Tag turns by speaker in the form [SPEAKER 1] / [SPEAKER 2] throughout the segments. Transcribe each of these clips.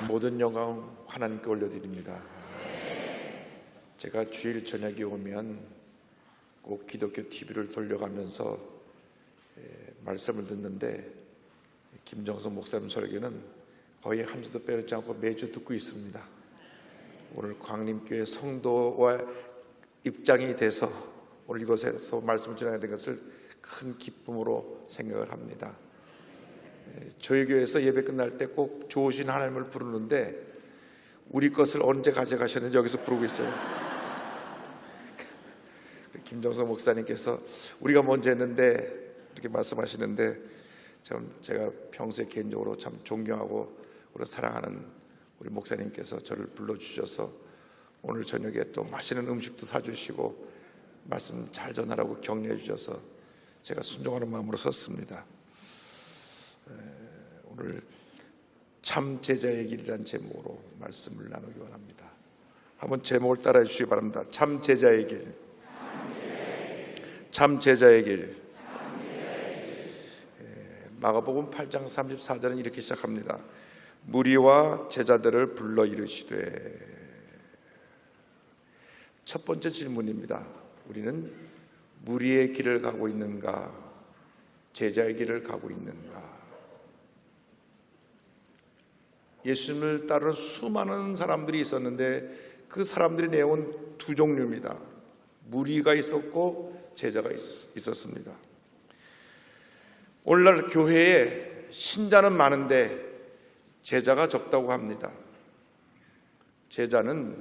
[SPEAKER 1] 모든 영광 하나님께 올려드립니다. 제가 주일 저녁에 오면 꼭 기독교 TV를 돌려가면서 말씀을 듣는데 김정성 목사님 설교는 거의 한 주도 빼놓지 않고 매주 듣고 있습니다. 오늘 광림교회 성도와 입장이 돼서 오늘 이곳에서 말씀을 전하게 된 것을 큰 기쁨으로 생각을 합니다. 저희 교회에서 예배 끝날 때 꼭 좋으신 하나님을 부르는데 우리 것을 언제 가져가셨는지 여기서 부르고 있어요. 김정성 목사님께서 우리가 먼저 했는데 이렇게 말씀하시는데 제가 평소에 개인적으로 참 존경하고 우리 사랑하는 우리 목사님께서 저를 불러주셔서 오늘 저녁에 또 맛있는 음식도 사주시고 말씀 잘 전하라고 격려해 주셔서 제가 순종하는 마음으로 섰습니다. 오늘 참 제자의 길이라는 제목으로 말씀을 나누기 원합니다. 한번 제목을 따라해 주시기 바랍니다. 참 제자의 길. 참 제자의 길. 마가복음 8장 34절은 이렇게 시작합니다. 무리와 제자들을 불러 이르시되. 첫 번째 질문입니다. 우리는 무리의 길을 가고 있는가, 제자의 길을 가고 있는가? 예수님을 따르는 수많은 사람들이 있었는데 그 사람들의 내용은 두 종류입니다. 무리가 있었고 제자가 있었습니다. 오늘날 교회에 신자는 많은데 제자가 적다고 합니다. 제자는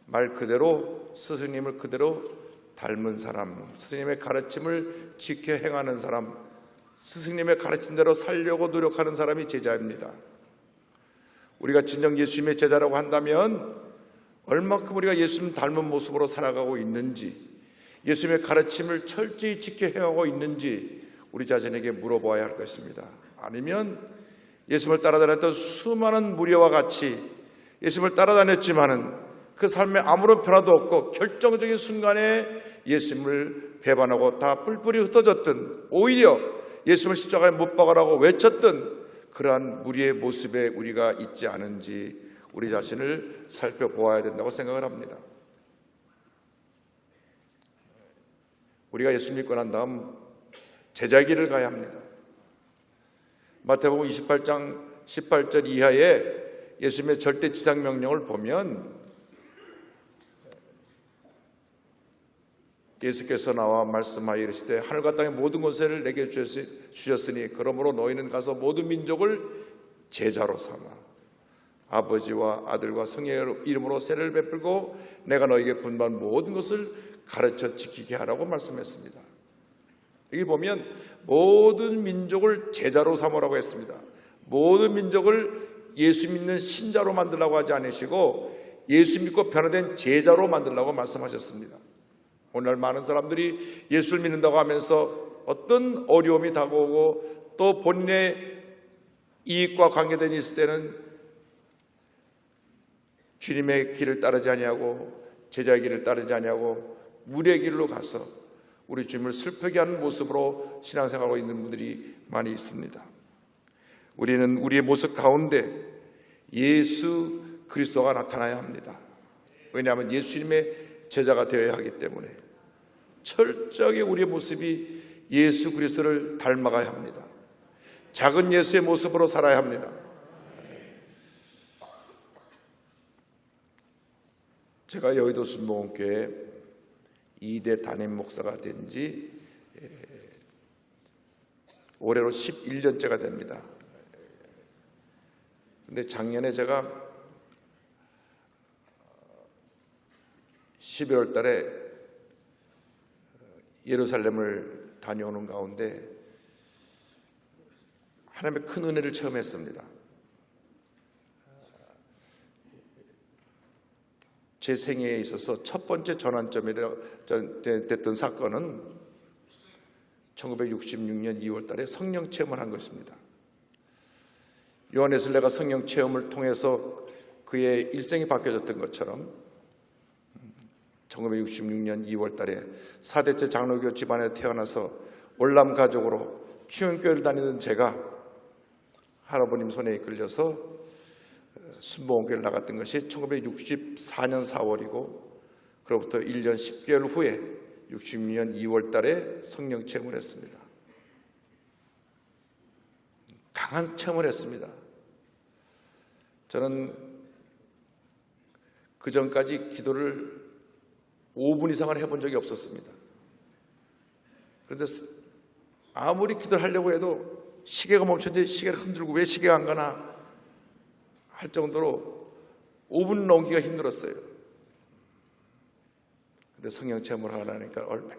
[SPEAKER 1] 말 그대로 스승님을 그대로 닮은 사람, 스승님의 가르침을 지켜 행하는 사람, 스승님의 가르침대로 살려고 노력하는 사람이 제자입니다. 우리가 진정 예수님의 제자라고 한다면 얼마큼 우리가 예수님 닮은 모습으로 살아가고 있는지, 예수님의 가르침을 철저히 지켜 행하고 있는지 우리 자신에게 물어보아야 할 것입니다. 아니면 예수님을 따라다녔던 수많은 무리와 같이 예수님을 따라다녔지만은 그 삶에 아무런 변화도 없고 결정적인 순간에 예수님을 배반하고 다 뿔뿔이 흩어졌든, 오히려 예수님을 십자가에 못 박으라고 외쳤던 그러한 무리의 모습에 우리가 있지 않은지 우리 자신을 살펴보아야 된다고 생각을 합니다. 우리가 예수님 믿고 난 다음 제자의 길을 가야 합니다. 마태복음 28장 18절 이하에 예수님의 절대 지상 명령을 보면 예수께서 나와 말씀하여 이르시되 하늘과 땅의 모든 권세를 내게 주셨으니 그러므로 너희는 가서 모든 민족을 제자로 삼아 아버지와 아들과 성령의 이름으로 세례를 베풀고 내가 너희에게 분부한 모든 것을 가르쳐 지키게 하라고 말씀했습니다. 여기 보면 모든 민족을 제자로 삼으라고 했습니다. 모든 민족을 예수 믿는 신자로 만들라고 하지 않으시고 예수 믿고 변화된 제자로 만들라고 말씀하셨습니다. 오늘 많은 사람들이 예수를 믿는다고 하면서 어떤 어려움이 다가오고 또 본인의 이익과 관계된 있을 때는 주님의 길을 따르지 아니하고 제자의 길을 따르지 아니하고 무리의 길로 가서 우리 주님을 슬프게 하는 모습으로 신앙생활하고 있는 분들이 많이 있습니다. 우리는 우리의 모습 가운데 예수 그리스도가 나타나야 합니다. 왜냐하면 예수님의 제자가 되어야 하기 때문에 철저하게 우리의 모습이 예수 그리스도를 닮아가야 합니다. 작은 예수의 모습으로 살아야 합니다. 제가 여의도 순복음교회 2대 담임 목사가 된 지 올해로 11년째가 됩니다. 근데 작년에 제가 12월 달에 예루살렘을 다녀오는 가운데 하나님의 큰 은혜를 체험했습니다. 제 생애에 있어서 첫 번째 전환점이 됐던 사건은 1966년 2월 달에 성령 체험을 한 것입니다. 요한에슬레가 성령 체험을 통해서 그의 일생이 바뀌어졌던 것처럼 1966년 2월 달에 4대째 장로교 집안에 태어나서 월남 가족으로 추영교회를 다니던 제가 할아버님 손에 이끌려서 순복음교회를 나갔던 것이 1964년 4월이고 그로부터 1년 10개월 후에 66년 2월 달에 성령 체험을 했습니다. 강한 체험을 했습니다. 저는 그 전까지 기도를 5분 이상을 해본 적이 없었습니다. 그런데 아무리 기도를 하려고 해도 시계가 멈췄는데 시계를 흔들고 왜 시계가 안 가나 할 정도로 5분 넘기가 힘들었어요. 근데 성령 체험을 하려니까 얼마나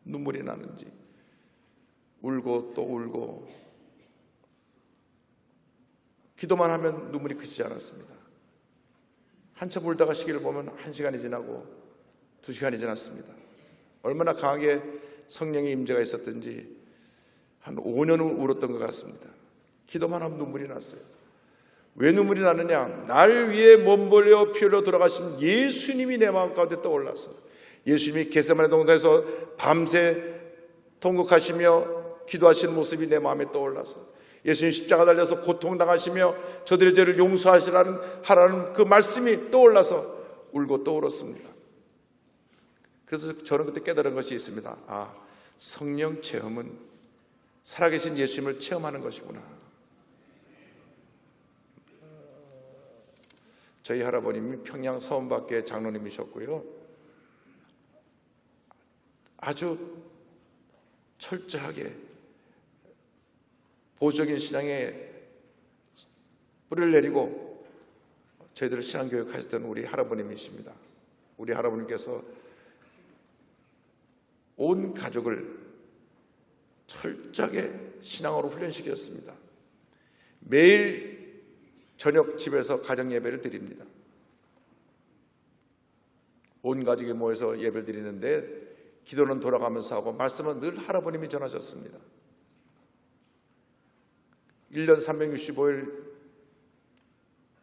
[SPEAKER 1] 눈물이 나는지 울고 또 울고 기도만 하면 눈물이 그치지 않았습니다. 한참 울다가 시계를 보면 1시간이 지나고 2시간이 지났습니다. 얼마나 강하게 성령의 임재가 있었든지 한 5년은 울었던 것 같습니다. 기도만 하면 눈물이 났어요. 왜 눈물이 나느냐? 날 위해 몸버려 피 흘려 돌아가신 예수님이 내 마음 가운데 떠올라서 예수님이 겟세마네 동산에서 밤새 통곡하시며 기도하시는 모습이 내 마음에 떠올라서 예수님 십자가 달려서 고통당하시며 저들의 죄를 용서하라는 그 말씀이 떠올라서 울고 또 울었습니다. 그래서 저는 그때 깨달은 것이 있습니다. 아, 성령 체험은 살아계신 예수님을 체험하는 것이구나. 저희 할아버님이 평양 서원밖에 장로님이셨고요. 아주 철저하게 보수적인 신앙에 뿌리를 내리고 저희들을 신앙교육하셨던 우리 할아버님이십니다. 우리 할아버님께서 온 가족을 철저하게 신앙으로 훈련시켰습니다. 매일 저녁 집에서 가정 예배를 드립니다. 온 가족이 모여서 예배를 드리는데 기도는 돌아가면서 하고 말씀은 늘 할아버님이 전하셨습니다. 1년 365일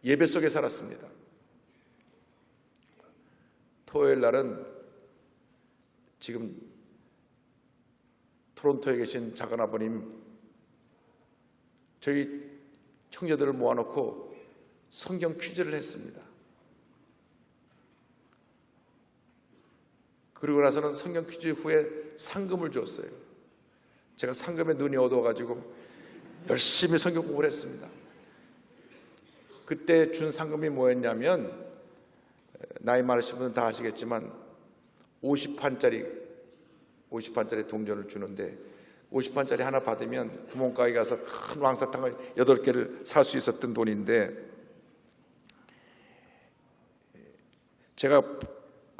[SPEAKER 1] 예배 속에 살았습니다. 토요일 날은 지금 토론토에 계신 작은아버님 저희 형제들을 모아놓고 성경 퀴즈를 했습니다. 그리고 나서는 성경 퀴즈 후에 상금을 줬어요. 제가 상금에 눈이 어두워가지고 열심히 성경 공부를 했습니다. 그때 준 상금이 뭐였냐면 나이 많으신 분은 다 아시겠지만 50판짜리 동전을 주는데 50판짜리 하나 받으면 구멍가게 가서 큰 왕사탕을 8개를 살 수 있었던 돈인데 제가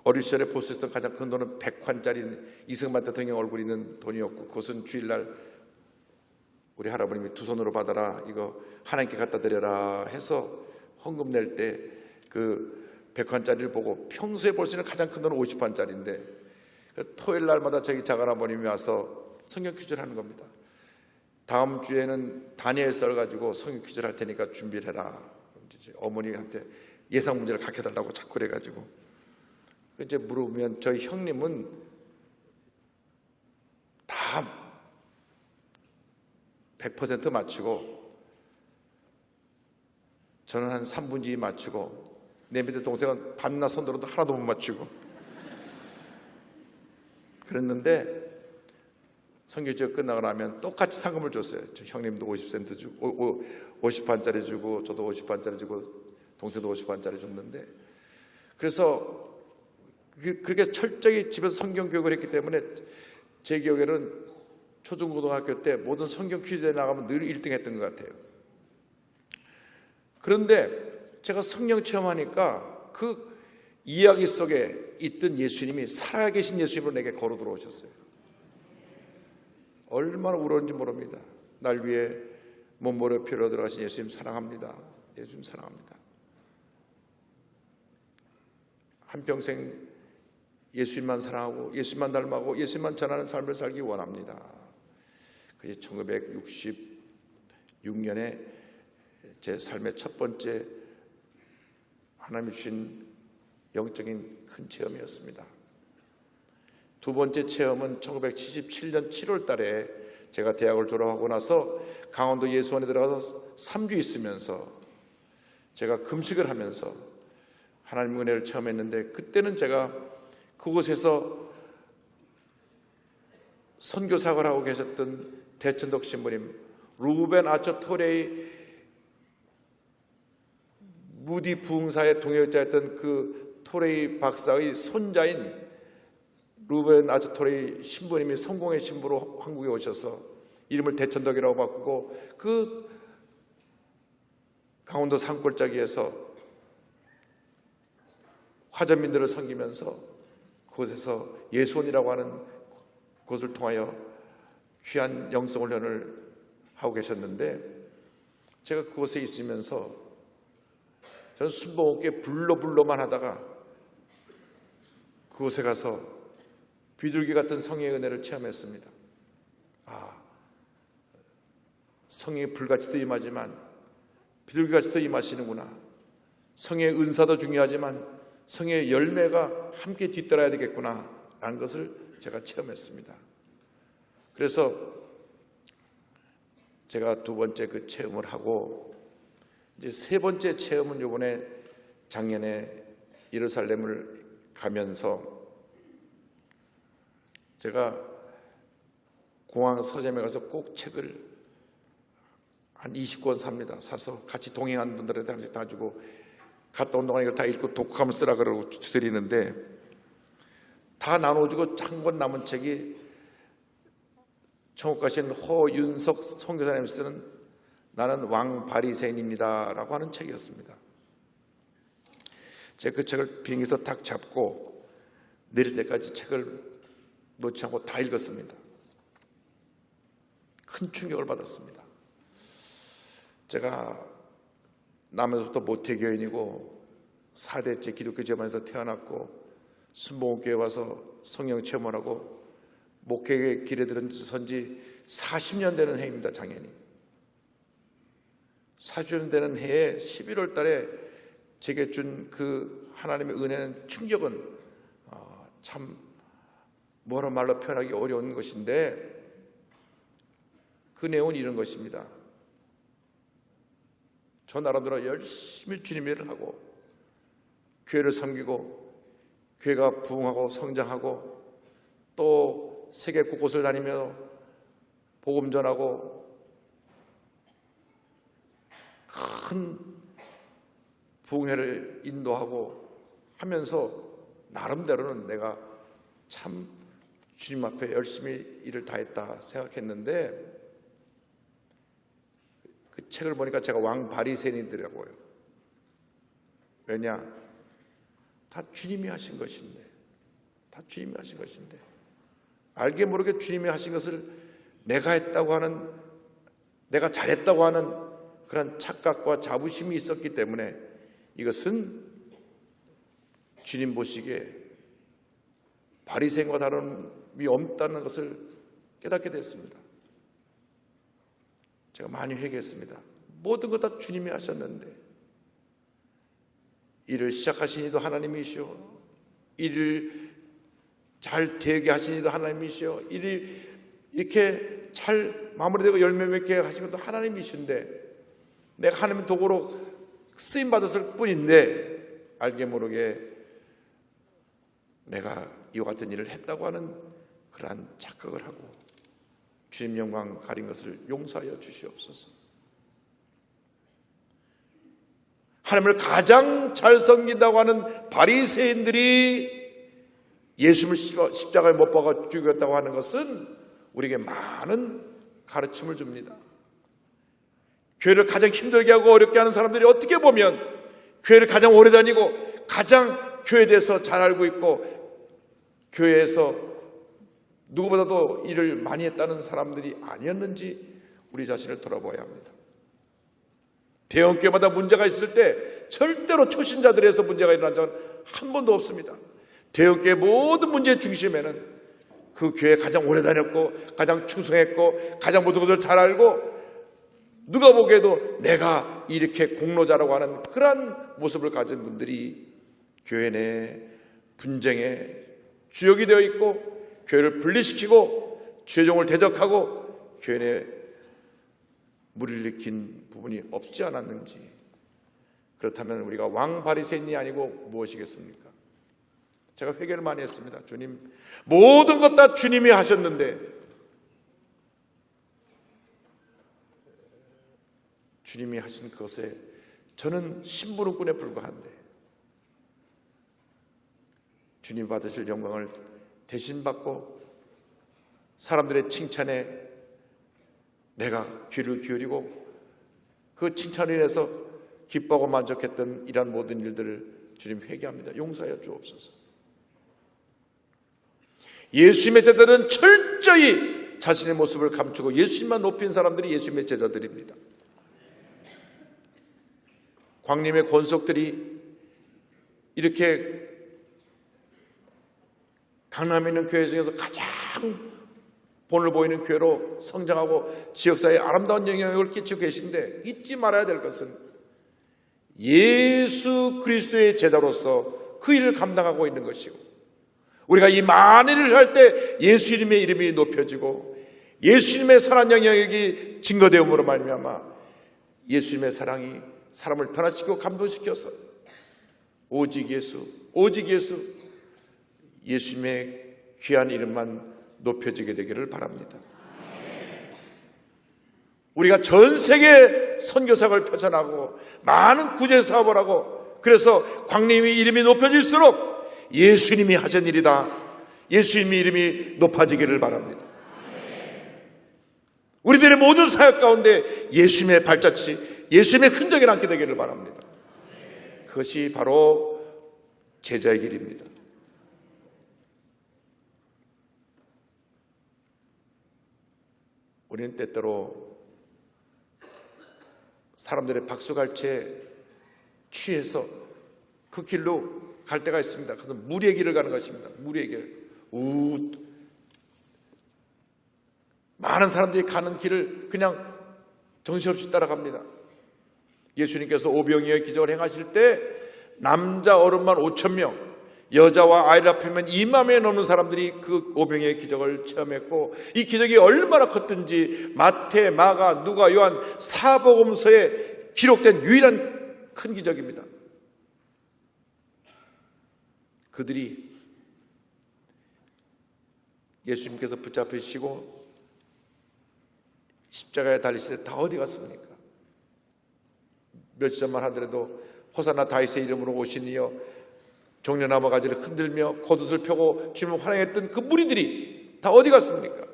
[SPEAKER 1] 어린 시절에 볼 수 있었던 가장 큰 돈은 100환짜리 이승만 대통령 얼굴 있는 돈이었고 그것은 주일날 우리 할아버님이 두 손으로 받아라 이거 하나님께 갖다 드려라 해서 헌금 낼 때 그 100환짜리를 보고 평소에 볼 수 있는 가장 큰 돈은 50환짜리인데 토요일 날마다 저희 작은아버님이 와서 성경 퀴즈를 하는 겁니다. 다음 주에는 다니엘서를 가지고 성경 퀴즈를 할 테니까 준비를 해라. 어머니한테 예상 문제를 가르쳐달라고 자꾸 그래가지고 이제 물어보면 저희 형님은 다 100% 맞추고 저는 한 3분의 2 맞추고 내 밑에 동생은 밤낮 손들어도 하나도 못 맞추고 그랬는데 성경지가 끝나고 나면 똑같이 상금을 줬어요. 저 형님도 50센트 주고 50판짜리 주고 저도 50판짜리 주고 동생도 50판짜리 줬는데 그래서 그렇게 철저히 집에서 성경 교육을 했기 때문에 제 기억에는 초중고등학교 때 모든 성경 퀴즈에 나가면 늘 1등 했던 것 같아요. 그런데 제가 성령 체험하니까 그 이야기 속에 있던 예수님이 살아계신 예수님으로 내게 걸어 들어오셨어요. 얼마나 울었는지 모릅니다. 날 위해 몸버려 피 흘려 들어가신 예수님 사랑합니다. 예수님 사랑합니다. 한평생 예수님만 사랑하고 예수님만 닮아가고 예수님만 전하는 삶을 살기 원합니다. 그게 1966년에 제 삶의 첫 번째 하나님이 주신 영적인 큰 체험이었습니다. 두 번째 체험은 1977년 7월 달에 제가 대학을 졸업하고 나서 강원도 예수원에 들어가서 3주 있으면서 제가 금식을 하면서 하나님의 은혜를 체험했는데, 그때는 제가 그곳에서 선교사역을 하고 계셨던 대천덕 신부님, 루벤 아처 토레이 무디 부흥사의 동역자였던 그 토레이 박사의 손자인 루벤 아처 토레이 신부님이 성공의 신부로 한국에 오셔서 이름을 대천덕이라고 바꾸고, 그 강원도 산골짜기에서 화전민들을 섬기면서 그곳에서 예수원이라고 하는 곳을 통하여 귀한 영성훈련을 하고 계셨는데, 제가 그곳에 있으면서 저는 순복음교회 불러만 하다가 그곳에 가서 비둘기 같은 성의 은혜를 체험했습니다. 성의 불같이도 임하지만 비둘기같이도 임하시는구나. 성의 은사도 중요하지만 성의 열매가 함께 뒤따라야 되겠구나 라는 것을 제가 체험했습니다. 그래서 제가 두 번째 그 체험을 하고, 이제 세 번째 체험은 이번에 작년에 예루살렘을 가면서 제가 공항 서점에 가서 꼭 책을 한 20권 삽니다. 사서 같이 동행한 분들한테 당시 다 주고, 갔다 온 동안 이걸 다 읽고 독후감을 쓰라 그러고 드리는데, 다 나눠주고 한 권 남은 책이 천국 가신 허윤석 선교사님이 쓰는 나는 왕 바리새인입니다 라고 하는 책이었습니다. 제가 그 책을 비행기에서 탁 잡고 내릴 때까지 책을 놓지 않고 다 읽었습니다. 큰 충격을 받았습니다. 제가 남에서부터 모태교인이고 4대째 기독교 집안에서 태어났고 순복음교회 와서 성령 체험을 하고 목회의 길에 들어선 지 40년 되는 해입니다. 작년이 40년 되는 해에 11월 달에 제게 준 그 하나님의 은혜는, 충격은 참 뭐라 말로 표현하기 어려운 것인데, 그 내용은 이런 것입니다. 저 나름대로 열심히 주님 일을 하고 교회를 섬기고 교회가 부흥하고 성장하고 또 세계 곳곳을 다니며 복음 전하고 큰 부흥회를 인도하고 하면서 나름대로는 내가 참 주님 앞에 열심히 일을 다했다 생각했는데, 그 책을 보니까 제가 왕 바리새인이더라고요. 왜냐? 다 주님이 하신 것인데, 다 주님이 하신 것인데, 알게 모르게 주님이 하신 것을 내가 했다고 하는, 내가 잘했다고 하는 그런 착각과 자부심이 있었기 때문에 이것은 주님 보시기에 바리새인과 다름이 없다는 것을 깨닫게 됐습니다. 제가 많이 회개했습니다. 모든 것 다 주님이 하셨는데, 일을 시작하신 이도 하나님이시오, 일을 잘 되게 하신 이도 하나님이시오, 일이 이렇게 잘 마무리되고 열매 맺게 하신 것도 하나님이신데, 내가 하나님의 도구로 쓰임 받았을 뿐인데 알게 모르게 내가 이와 같은 일을 했다고 하는 그러한 착각을 하고 주님 영광 가린 것을 용서하여 주시옵소서. 하나님을 가장 잘 섬긴다고 하는 바리새인들이 예수님을 십자가에 못 박아 죽였다고 하는 것은 우리에게 많은 가르침을 줍니다. 교회를 가장 힘들게 하고 어렵게 하는 사람들이 어떻게 보면 교회를 가장 오래 다니고 가장 교회에 대해서 잘 알고 있고 교회에서 누구보다도 일을 많이 했다는 사람들이 아니었는지 우리 자신을 돌아봐야 합니다. 대형교회마다 문제가 있을 때 절대로 초신자들에서 문제가 일어난 적은 한 번도 없습니다. 대형교회 모든 문제의 중심에는 그 교회에 가장 오래 다녔고 가장 충성했고 가장 모든 것을 잘 알고 누가 보기에도 내가 이렇게 공로자라고 하는 그러한 모습을 가진 분들이 교회 내 분쟁의 주역이 되어 있고 교회를 분리시키고 죄종을 대적하고 교회 내 무리를 일으킨 부분이 없지 않았는지, 그렇다면 우리가 왕 바리새인이 아니고 무엇이겠습니까? 제가 회개를 많이 했습니다. 주님, 모든 것 다 주님이 하셨는데 주님이 하신 것에 저는 심부름꾼에 불과한데 주님 받으실 영광을 대신 받고 사람들의 칭찬에 내가 귀를 기울이고 그 칭찬을 인해서 기뻐하고 만족했던 이러한 모든 일들을 주님 회개합니다. 용서하여 주옵소서. 예수님의 제자들은 철저히 자신의 모습을 감추고 예수님만 높인 사람들이 예수님의 제자들입니다. 광림의 권속들이 이렇게 강남에 있는 교회 중에서 가장 본을 보이는 교회로 성장하고 지역사회에 아름다운 영향력을 끼치고 계신데 잊지 말아야 될 것은 예수 그리스도의 제자로서 그 일을 감당하고 있는 것이고 우리가 이 많은 일을 할 때 예수님의 이름이 높여지고 예수님의 선한 영향력이 증거되음으로 말미암아 예수님의 사랑이 사람을 변화시키고 감동시켜서 오직 예수 예수님의 귀한 이름만 높여지게 되기를 바랍니다. 우리가 전 세계 선교사역을 펼쳐나가고 많은 구제 사업을 하고 그래서 광림의 이름이 높여질수록 예수님이 하신 일이다. 예수님의 이름이 높아지기를 바랍니다. 우리들의 모든 사역 가운데 예수님의 발자취, 예수님의 흔적이 남게 되기를 바랍니다. 그것이 바로 제자의 길입니다. 우리는 때때로 사람들의 박수갈채에 취해서 그 길로 갈 때가 있습니다. 그래서 무리의 길을 가는 것입니다. 무리의 길. 많은 사람들이 가는 길을 그냥 정신없이 따라갑니다. 예수님께서 오병이어의 기적을 행하실 때 남자 어른만 5,000명, 여자와 아이를 합하면 2만 명에 넘는 사람들이 그 오병이어의 기적을 체험했고 이 기적이 얼마나 컸든지 마태, 마가, 누가, 요한 사복음서에 기록된 유일한 큰 기적입니다. 그들이 예수님께서 붙잡히시고 십자가에 달리실 때 다 어디 갔습니까? 며칠 전만 하더라도 호산나 다윗의 이름으로 오신 이여 종려나무 가지를 흔들며 겉옷을 펴고 주님을 환영했던 그 무리들이 다 어디 갔습니까?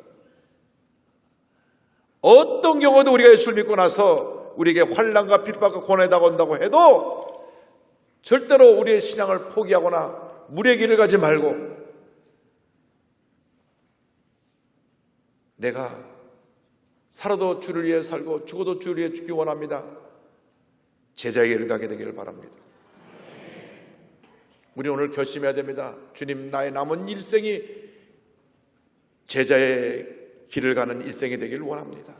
[SPEAKER 1] 어떤 경우도 우리가 예수를 믿고 나서 우리에게 환난과 핍박과 고난이 다가온다고 해도 절대로 우리의 신앙을 포기하거나 무리의 길을 가지 말고 내가 살아도 주를 위해 살고 죽어도 주를 위해 죽기 원합니다. 제자의 길을 가게 되기를 바랍니다. 우리 오늘 결심해야 됩니다. 주님, 나의 남은 일생이 제자의 길을 가는 일생이 되기를 원합니다.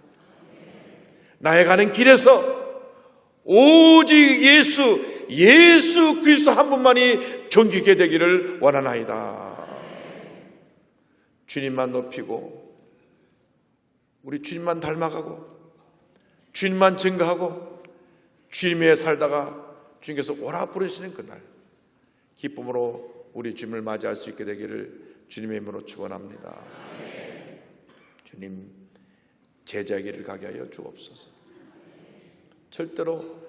[SPEAKER 1] 나의 가는 길에서 오직 예수 그리스도 한 분만이 존귀케 되기를 원하나이다. 주님만 높이고 우리 주님만 닮아가고 주님만 증거하고 주님 위에 살다가 주님께서 오라 부르시는 그날 기쁨으로 우리 주님을 맞이할 수 있게 되기를 주님의 이름으로 축원합니다. 주님, 제자의 길을 가게 하여 주옵소서. 절대로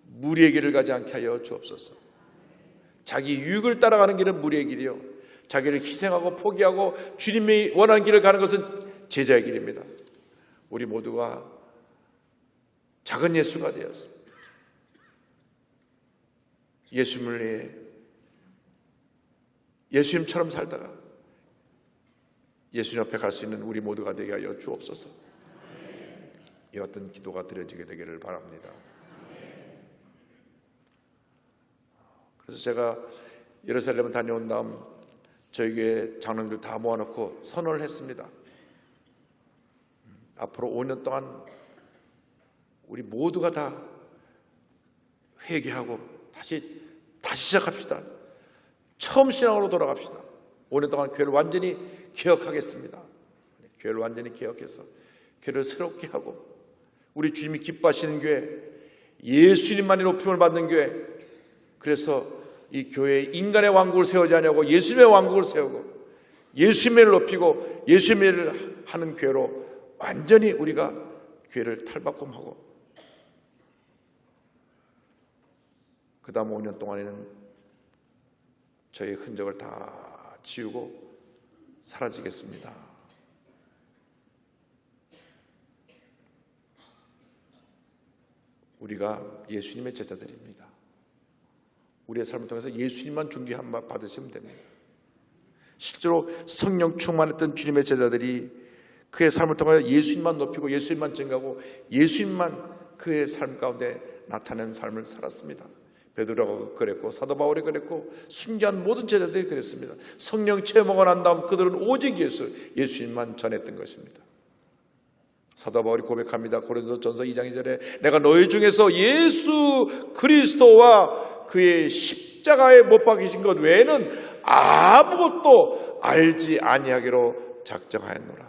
[SPEAKER 1] 무리의 길을 가지 않게 하여 주옵소서. 자기 유익을 따라가는 길은 무리의 길이요, 자기를 희생하고 포기하고 주님이 원하는 길을 가는 것은 제자의 길입니다. 우리 모두가 작은 예수가 되어서 예수님을 위해 예수님처럼 살다가 예수님 앞에 갈 수 있는 우리 모두가 되게 하여 주옵소서. 이 어떤 기도가 드려지게 되기를 바랍니다. 그래서 제가 예루살렘을 다녀온 다음 저희 교회 장로님들 다 모아놓고 선언을 했습니다. 앞으로 5년 동안 우리 모두가 다 회개하고 다시 시작합시다. 처음 신앙으로 돌아갑시다. 5년 동안 교회를 완전히 개혁하겠습니다. 교회를 완전히 개혁해서 교회를 새롭게 하고 우리 주님이 기뻐하시는 교회, 예수님만이 높임을 받는 교회. 그래서 이 교회에 인간의 왕국을 세우지 않냐고 예수님의 왕국을 세우고 예수님을 높이고 예수님을 하는 교회로 완전히 우리가 교회를 탈바꿈하고, 그 다음 5년 동안에는 저의 흔적을 다 지우고 사라지겠습니다. 우리가 예수님의 제자들입니다. 우리의 삶을 통해서 예수님만 존귀함 받으시면 됩니다. 실제로 성령 충만했던 주님의 제자들이 그의 삶을 통하여 예수님만 높이고 예수님만 증가하고 예수님만 그의 삶 가운데 나타낸 삶을 살았습니다. 베드로가 그랬고 사도 바울이 그랬고 순교한 모든 제자들이 그랬습니다. 성령 체험하고 난 다음 그들은 오직 예수님만 전했던 것입니다. 사도 바울이 고백합니다. 고린도전서 2장 2절에 내가 너희 중에서 예수 그리스도와 그의 십자가에 못 박히신 것 외에는 아무것도 알지 아니하기로 작정하였노라.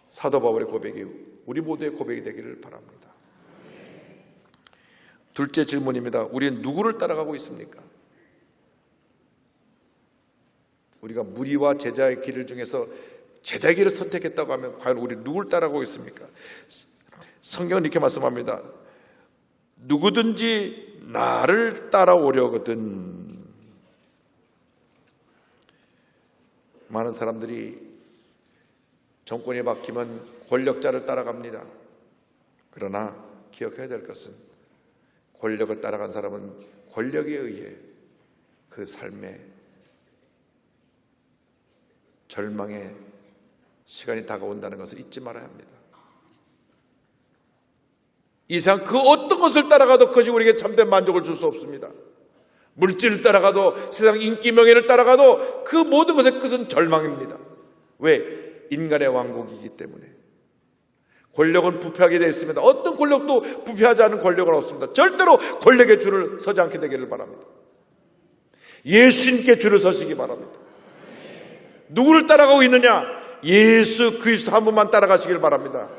[SPEAKER 1] 사도 바울의 고백이 우리 모두의 고백이 되기를 바랍니다. 둘째 질문입니다. 우리는 누구를 따라가고 있습니까? 우리가 무리와 제자의 길을 중에서 제자의 길을 선택했다고 하면 과연 우리 누구를 따라가고 있습니까? 성경은 이렇게 말씀합니다. 누구든지 나를 따라오려거든. 많은 사람들이 정권이 바뀌면 권력자를 따라갑니다. 그러나 기억해야 될 것은 권력을 따라간 사람은 권력에 의해 그 삶의 절망의 시간이 다가온다는 것을 잊지 말아야 합니다. 이 세상 그 어떤 것을 따라가도 그것이 우리에게 참된 만족을 줄 수 없습니다. 물질을 따라가도 세상 인기 명예를 따라가도 그 모든 것의 끝은 절망입니다. 왜? 인간의 왕국이기 때문에. 권력은 부패하게 되어 있습니다. 어떤 권력도 부패하지 않은 권력은 없습니다. 절대로 권력의 줄을 서지 않게 되기를 바랍니다. 예수님께 줄을 서시기 바랍니다. 누구를 따라가고 있느냐? 예수 그리스도 한 분만 따라가시길 바랍니다.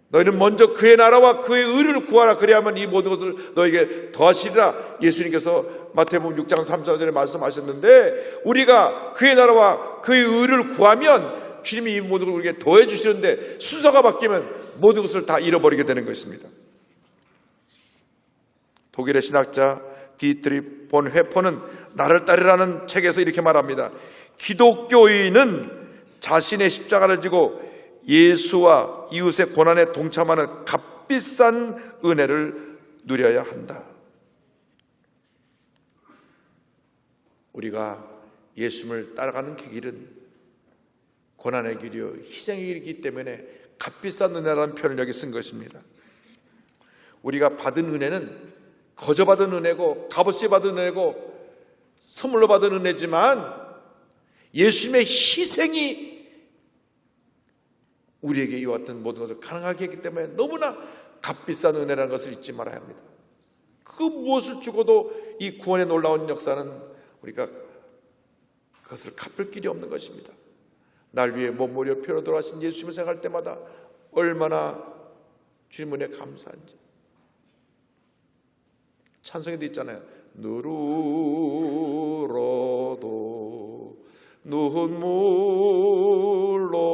[SPEAKER 1] 너희는 먼저 그의 나라와 그의 의를 구하라. 그래야만 이 모든 것을 너에게 더하시리라. 예수님께서 마태복음 6장 3절에 말씀하셨는데, 우리가 그의 나라와 그의 의를 구하면 주님이 이 모든 것을 우리에게 더해 주시는데, 순서가 바뀌면 모든 것을 다 잃어버리게 되는 것입니다. 독일의 신학자 디트리 본 회퍼는 나를 따르라는 책에서 이렇게 말합니다. 기독교인은 자신의 십자가를 지고 예수와 이웃의 고난에 동참하는 값비싼 은혜를 누려야 한다. 우리가 예수님을 따라가는 그 길은 고난의 길이요 희생의 길이기 때문에 값비싼 은혜라는 표현을 여기 쓴 것입니다. 우리가 받은 은혜는 거저 받은 은혜고 값없이 받은 은혜고 선물로 받은 은혜지만, 예수님의 희생이 우리에게 이와 같은 모든 것을 가능하게 했기 때문에 너무나 값비싼 은혜라는 것을 잊지 말아야 합니다. 그 무엇을 주고도 이 구원의 놀라운 역사는 우리가 그것을 갚을 길이 없는 것입니다. 날 위해 몸무려 피로 돌아가신 예수님을 생각할 때마다 얼마나 주님 은혜 감사한지. 찬송에도 있잖아요. 누르러도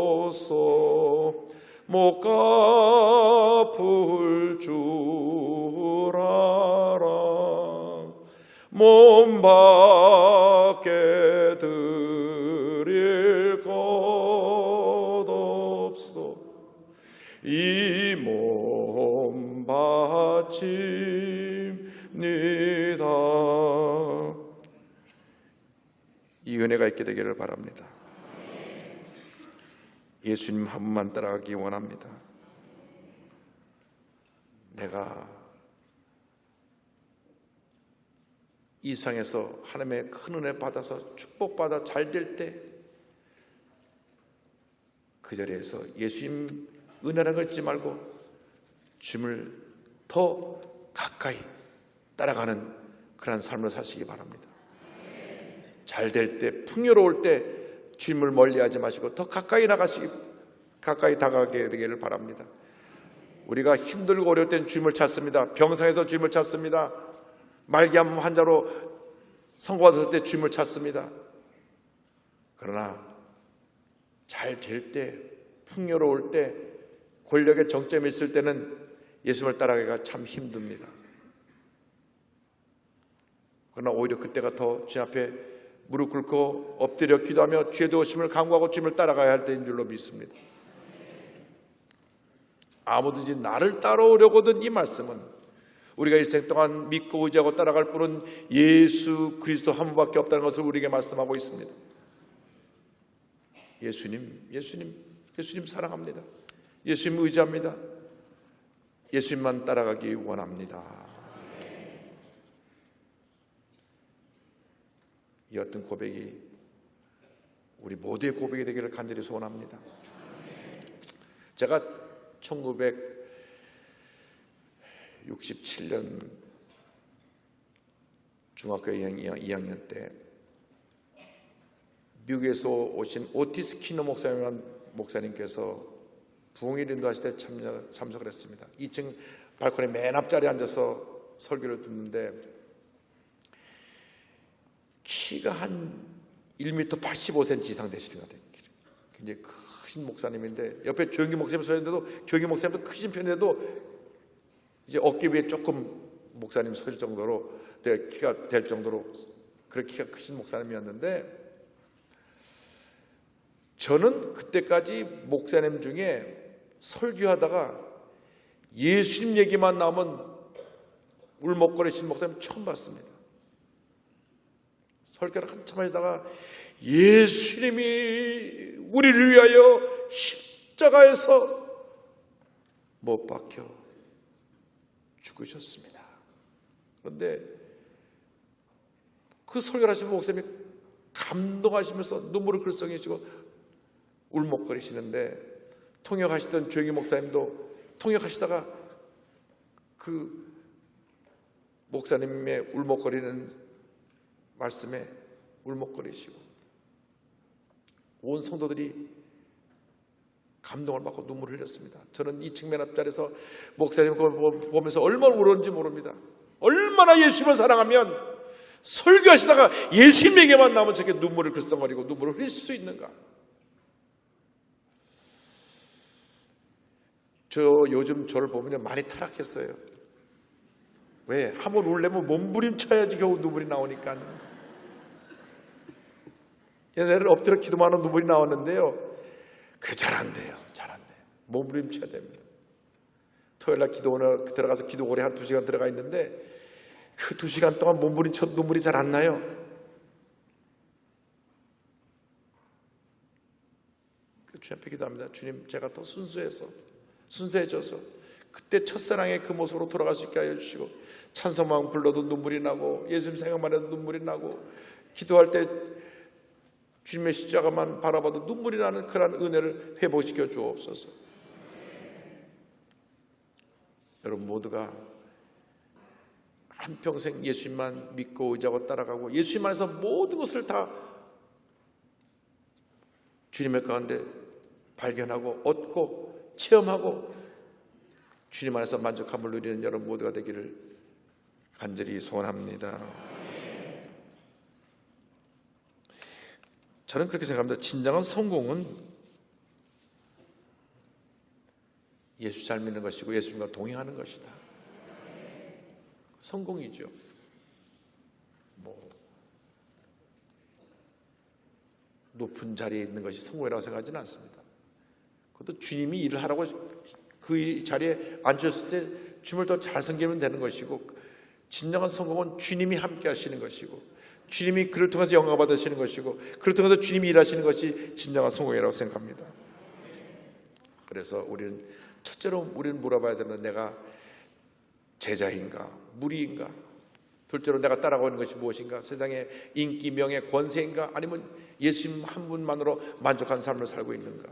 [SPEAKER 1] 눈물로써 못 갚을 줄 알아. 몸 밖에 드릴 것 없어. 이 몸 바칩니다. 이 은혜가 있게 되기를 바랍니다. 예수님 한 분만 따라가기 원합니다. 내가 이 세상에서 하나님의 큰 은혜 받아서 축복받아 잘 될 때, 그 자리에서 예수님 은혜라는 걸 잊지 말고 주님을 더 가까이 따라가는 그런 삶을 사시기 바랍니다. 잘 될 때, 풍요로울 때 주님을 멀리하지 마시고 더 가까이 다가가게 되기를 바랍니다. 우리가 힘들고 어려울 땐 주님을 찾습니다. 병상에서 주님을 찾습니다. 말기암 환자로 선고받았을 때 주님을 찾습니다. 그러나 잘 될 때, 풍요로울 때, 권력의 정점이 있을 때는 예수님을 따라가기가 참 힘듭니다. 그러나 오히려 그때가 더 주님 앞에 무릎 꿇고 엎드려 기도하며 죄 도우심을 간구하고 주님을 따라가야 할 때인 줄로 믿습니다. 아무든지 나를 따라오려거든, 이 말씀은 우리가 일생 동안 믿고 의지하고 따라갈 분은 예수 그리스도 한 분밖에 없다는 것을 우리에게 말씀하고 있습니다. 예수님 사랑합니다. 예수님 의지합니다. 예수님만 따라가기 원합니다. 이 어떤 고백이 우리 모두의 고백이 되기를 간절히 소원합니다. 제가 1967년 중학교 2학년 때 미국에서 오신 오티스 키노 목사님이라는 목사님께서 부흥일 인도하실 때 참석을 했습니다. 2층 발코니 맨 앞자리에 앉아서 설교를 듣는데 키가 한 1m 85cm 이상 되시는 것 같아요. 굉장히 크신 목사님인데 옆에 조영기 목사님 서 있는데도 조영기 목사님도 크신 편인데도 이제 어깨 위에 조금 목사님 설 정도로 키가 될 정도로 그렇게 키가 크신 목사님이었는데 저는 그때까지 목사님 중에 설교하다가 예수님 얘기만 나오면 울먹거리신 목사님 처음 봤습니다. 설교를 한참 하시다가 예수님이 우리를 위하여 십자가에서 못 박혀 죽으셨습니다. 그런데 그 설교를 하시는 목사님이 감동하시면서 눈물을 글썽이시고 울먹거리시는데 통역하시던 조영기 목사님도 통역하시다가 그 목사님의 울먹거리는 말씀에 울먹거리시고 온 성도들이 감동을 받고 눈물을 흘렸습니다. 저는 이 측면 앞자리에서 목사님 보면서 얼마나 울었는지 모릅니다. 얼마나 예수님을 사랑하면 설교하시다가 예수님에게만 나오면 저렇게 눈물을 글썽거리고 눈물을 흘릴 수 있는가. 저 요즘 저를 보면 많이 타락했어요. 왜? 한번 울려면 몸부림쳐야지 겨우 눈물이 나오니까. 옛날에는 엎드려 기도만 하는 눈물이 나왔는데요, 그게 잘 안 돼요. 몸부림쳐야 됩니다. 토요일날 기도원에 들어가서 기도원에 한 2시간 들어가 있는데 그 2시간 동안 몸부림쳐도 눈물이 잘 안 나요. 주님 앞에 기도합니다. 주님, 제가 더 순수해져서 그때 첫사랑의 그 모습으로 돌아갈 수 있게 하여 주시고, 찬송만 불러도 눈물이 나고 예수님 생각만 해도 눈물이 나고 기도할 때 주님의 십자가만 바라봐도 눈물이 나는 그런 은혜를 회복시켜 주옵소서. 여러분 모두가 한평생 예수님만 믿고 의지하고 따라가고 예수님 안에서 모든 것을 다 주님의 가운데 발견하고 얻고 체험하고 주님 안에서 만족함을 누리는 여러분 모두가 되기를 간절히 소원합니다. 저는 그렇게 생각합니다. 진정한 성공은 예수 잘 믿는 것이고 예수님과 동행하는 것이다. 성공이죠. 높은 자리에 있는 것이 성공이라고 생각하지는 않습니다. 그것도 주님이 일을 하라고 그 자리에 앉았을 때 주님을 더 잘 섬기면 되는 것이고, 진정한 성공은 주님이 함께 하시는 것이고 주님이 그를 통해서 영광 받으시는 것이고 그를 통해서 주님이 일하시는 것이 진정한 성공이라고 생각합니다. 그래서 우리는 첫째로 물어봐야 되는, 내가 제자인가 무리인가? 둘째로 내가 따라가는 것이 무엇인가? 세상의 인기, 명예, 권세인가? 아니면 예수님 한 분만으로 만족한 삶을 살고 있는가?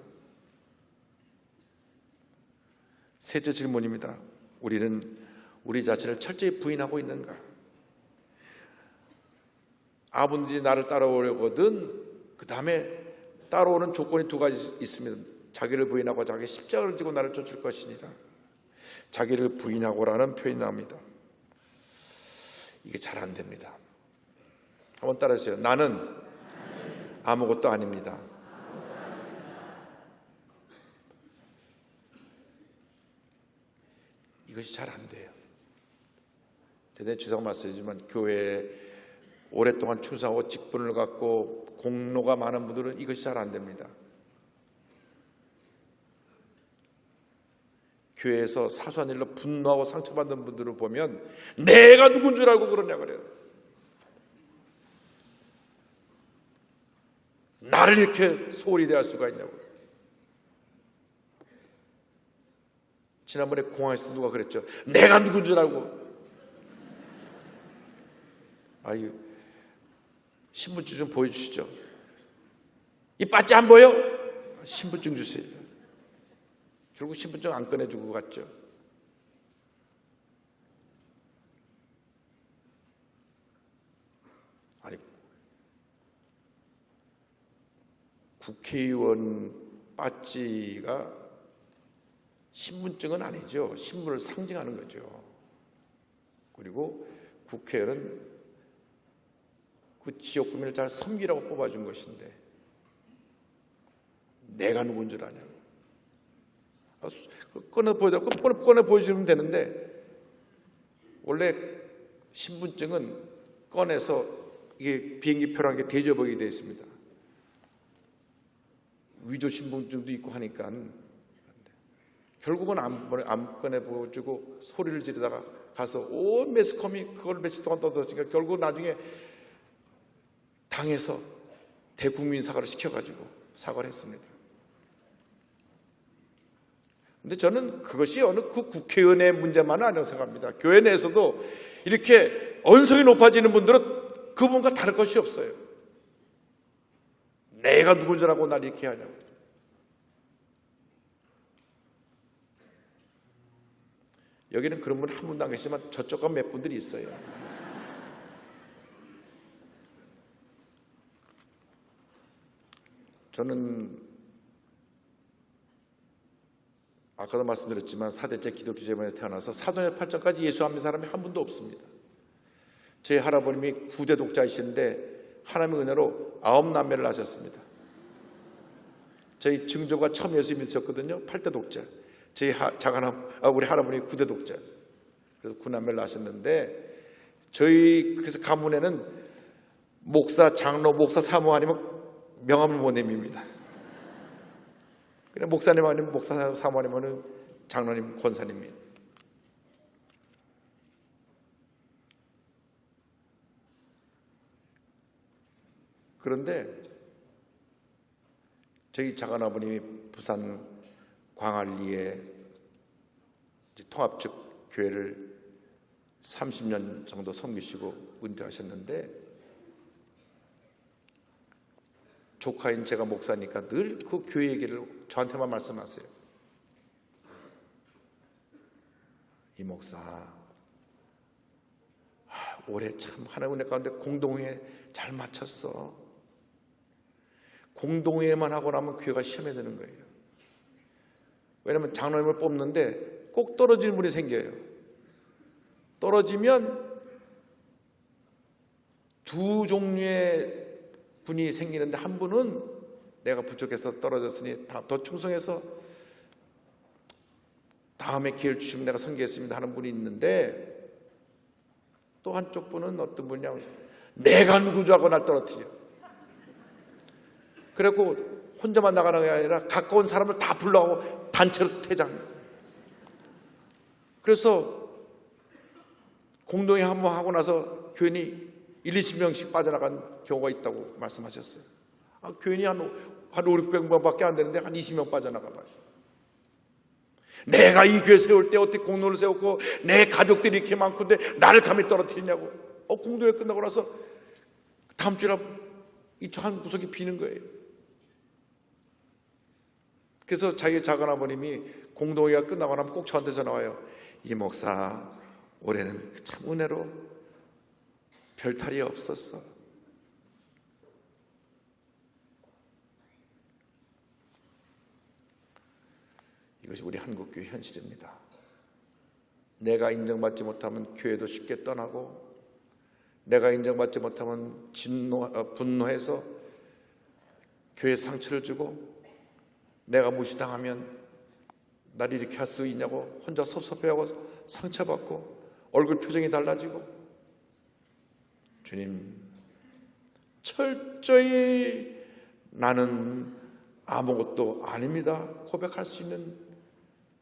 [SPEAKER 1] 셋째 질문입니다. 우리는 우리 자신을 철저히 부인하고 있는가? 아버지 나를 따라오려거든 그 다음에 따라오는 조건이 2가지 있습니다. 자기를 부인하고 자기 십자가를 지고 나를 쫓을 것이니라. 자기를 부인하고라는 표현이 나옵니다. 이게 잘 안 됩니다. 한번 따라하세요. 나는 아무것도 아닙니다. 이것이 잘 안 돼요. 대단히 죄송한 말씀이지만 교회에 오랫동안 충성하고 직분을 갖고 공로가 많은 분들은 이것이 잘 안 됩니다. 교회에서 사소한 일로 분노하고 상처받는 분들을 보면 내가 누군 줄 알고 그러냐 그래요. 나를 이렇게 소홀히 대할 수가 있냐고. 지난번에 공항에서 누가 그랬죠. 내가 누군 줄 알고. 아유, 신분증 좀 보여주시죠. 이 바지 안 보여? 신분증 주세요. 결국 신분증 안 꺼내주고 갔죠. 아니, 국회의원 바지가 신분증은 아니죠. 신분을 상징하는 거죠. 그리고 국회의원은 그 지역 구민을 잘 섬기라고 뽑아준 것인데 내가 누군 줄 아냐. 꺼내 보여주면 되는데 원래 신분증은 꺼내서 이게 비행기표랑 게 대조보게 되어 있습니다. 위조 신분증도 있고 하니까 결국은 안 꺼내 보여주고 소리를 지르다가 가서 온 매스컴이 그걸 며칠 동안 떠들었으니까 결국 나중에 당에서 대국민 사과를 시켜가지고 사과를 했습니다. 근데 저는 그것이 어느 그 국회의원의 문제만은 아니라고 생각합니다. 교회 내에서도 이렇게 언성이 높아지는 분들은 그분과 다를 것이 없어요. 내가 누군 줄 알고 날 이렇게 하냐고. 여기는 그런 분 한 분도 안 계시지만 저쪽과 몇 분들이 있어요. 저는 아까도 말씀드렸지만 4대째 기독교 재단에 태어나서 사도행 8장까지 예수 안 믿는 사람이 한 분도 없습니다. 제 할아버님이 9대 독자이신데 하나님의 은혜로 9남매를 낳으셨습니다. 저희 증조가 처음 예수 믿으셨거든요. 8대 독자. 저희 우리 할아버님이 9대 독자. 그래서 9남매를 낳으셨는데 저희 그래서 가문에는 목사, 장로, 목사, 사모 아니면 명함을 못 내밉니다. 그래 목사님 아니면 목사, 사모 아니면 장로님, 권사님이. 그런데 저희 작은아버님이 부산 광안리에 통합적 교회를 30년 정도 섬기시고 은퇴하셨는데 조카인 제가 목사니까 늘 그 교회 얘기를 저한테만 말씀하세요. 이 목사 올해 참 하나님 은혜 가운데 공동회에 잘 마쳤어. 공동회만 하고 나면 교회가 시험에 드는 거예요. 왜냐하면 장로님을 뽑는데 꼭 떨어지는 분이 생겨요. 떨어지면 두 종류의 분이 생기는데 한 분은 내가 부족해서 떨어졌으니 더 충성해서 다음에 기회를 주시면 내가 선교했습니다 하는 분이 있는데 또 한쪽 분은 어떤 분이냐면 내가 누구 줄 알고 날 떨어뜨려. 그리고 혼자만 나가는 게 아니라 가까운 사람을 다 불러가고 단체로 퇴장. 그래서 공동회 한번 하고 나서 교인이 1-20명씩 빠져나간 경우가 있다고 말씀하셨어요. 교인이 한 500-600명밖에 안 되는데 한 20명 빠져나가 봐요. 내가 이 교회 세울 때 어떻게 공로를 세웠고 내 가족들이 이렇게 많건데 나를 감히 떨어뜨리냐고. 공동회 끝나고 나서 다음 주에 이쪽 한 구석이 비는 거예요. 그래서 자기 작은아버님이 공동회가 끝나고 나면 꼭 저한테 전화 와요. 이 목사 올해는 참 은혜로 별탈이 없었어. 이것이 우리 한국교회 현실입니다. 내가 인정받지 못하면 교회도 쉽게 떠나고, 내가 인정받지 못하면 분노해서 교회에 상처를 주고, 내가 무시당하면 나를 이렇게 할 수 있냐고 혼자 섭섭해하고 상처받고 얼굴 표정이 달라지고. 주님, 철저히 나는 아무것도 아닙니다 고백할 수 있는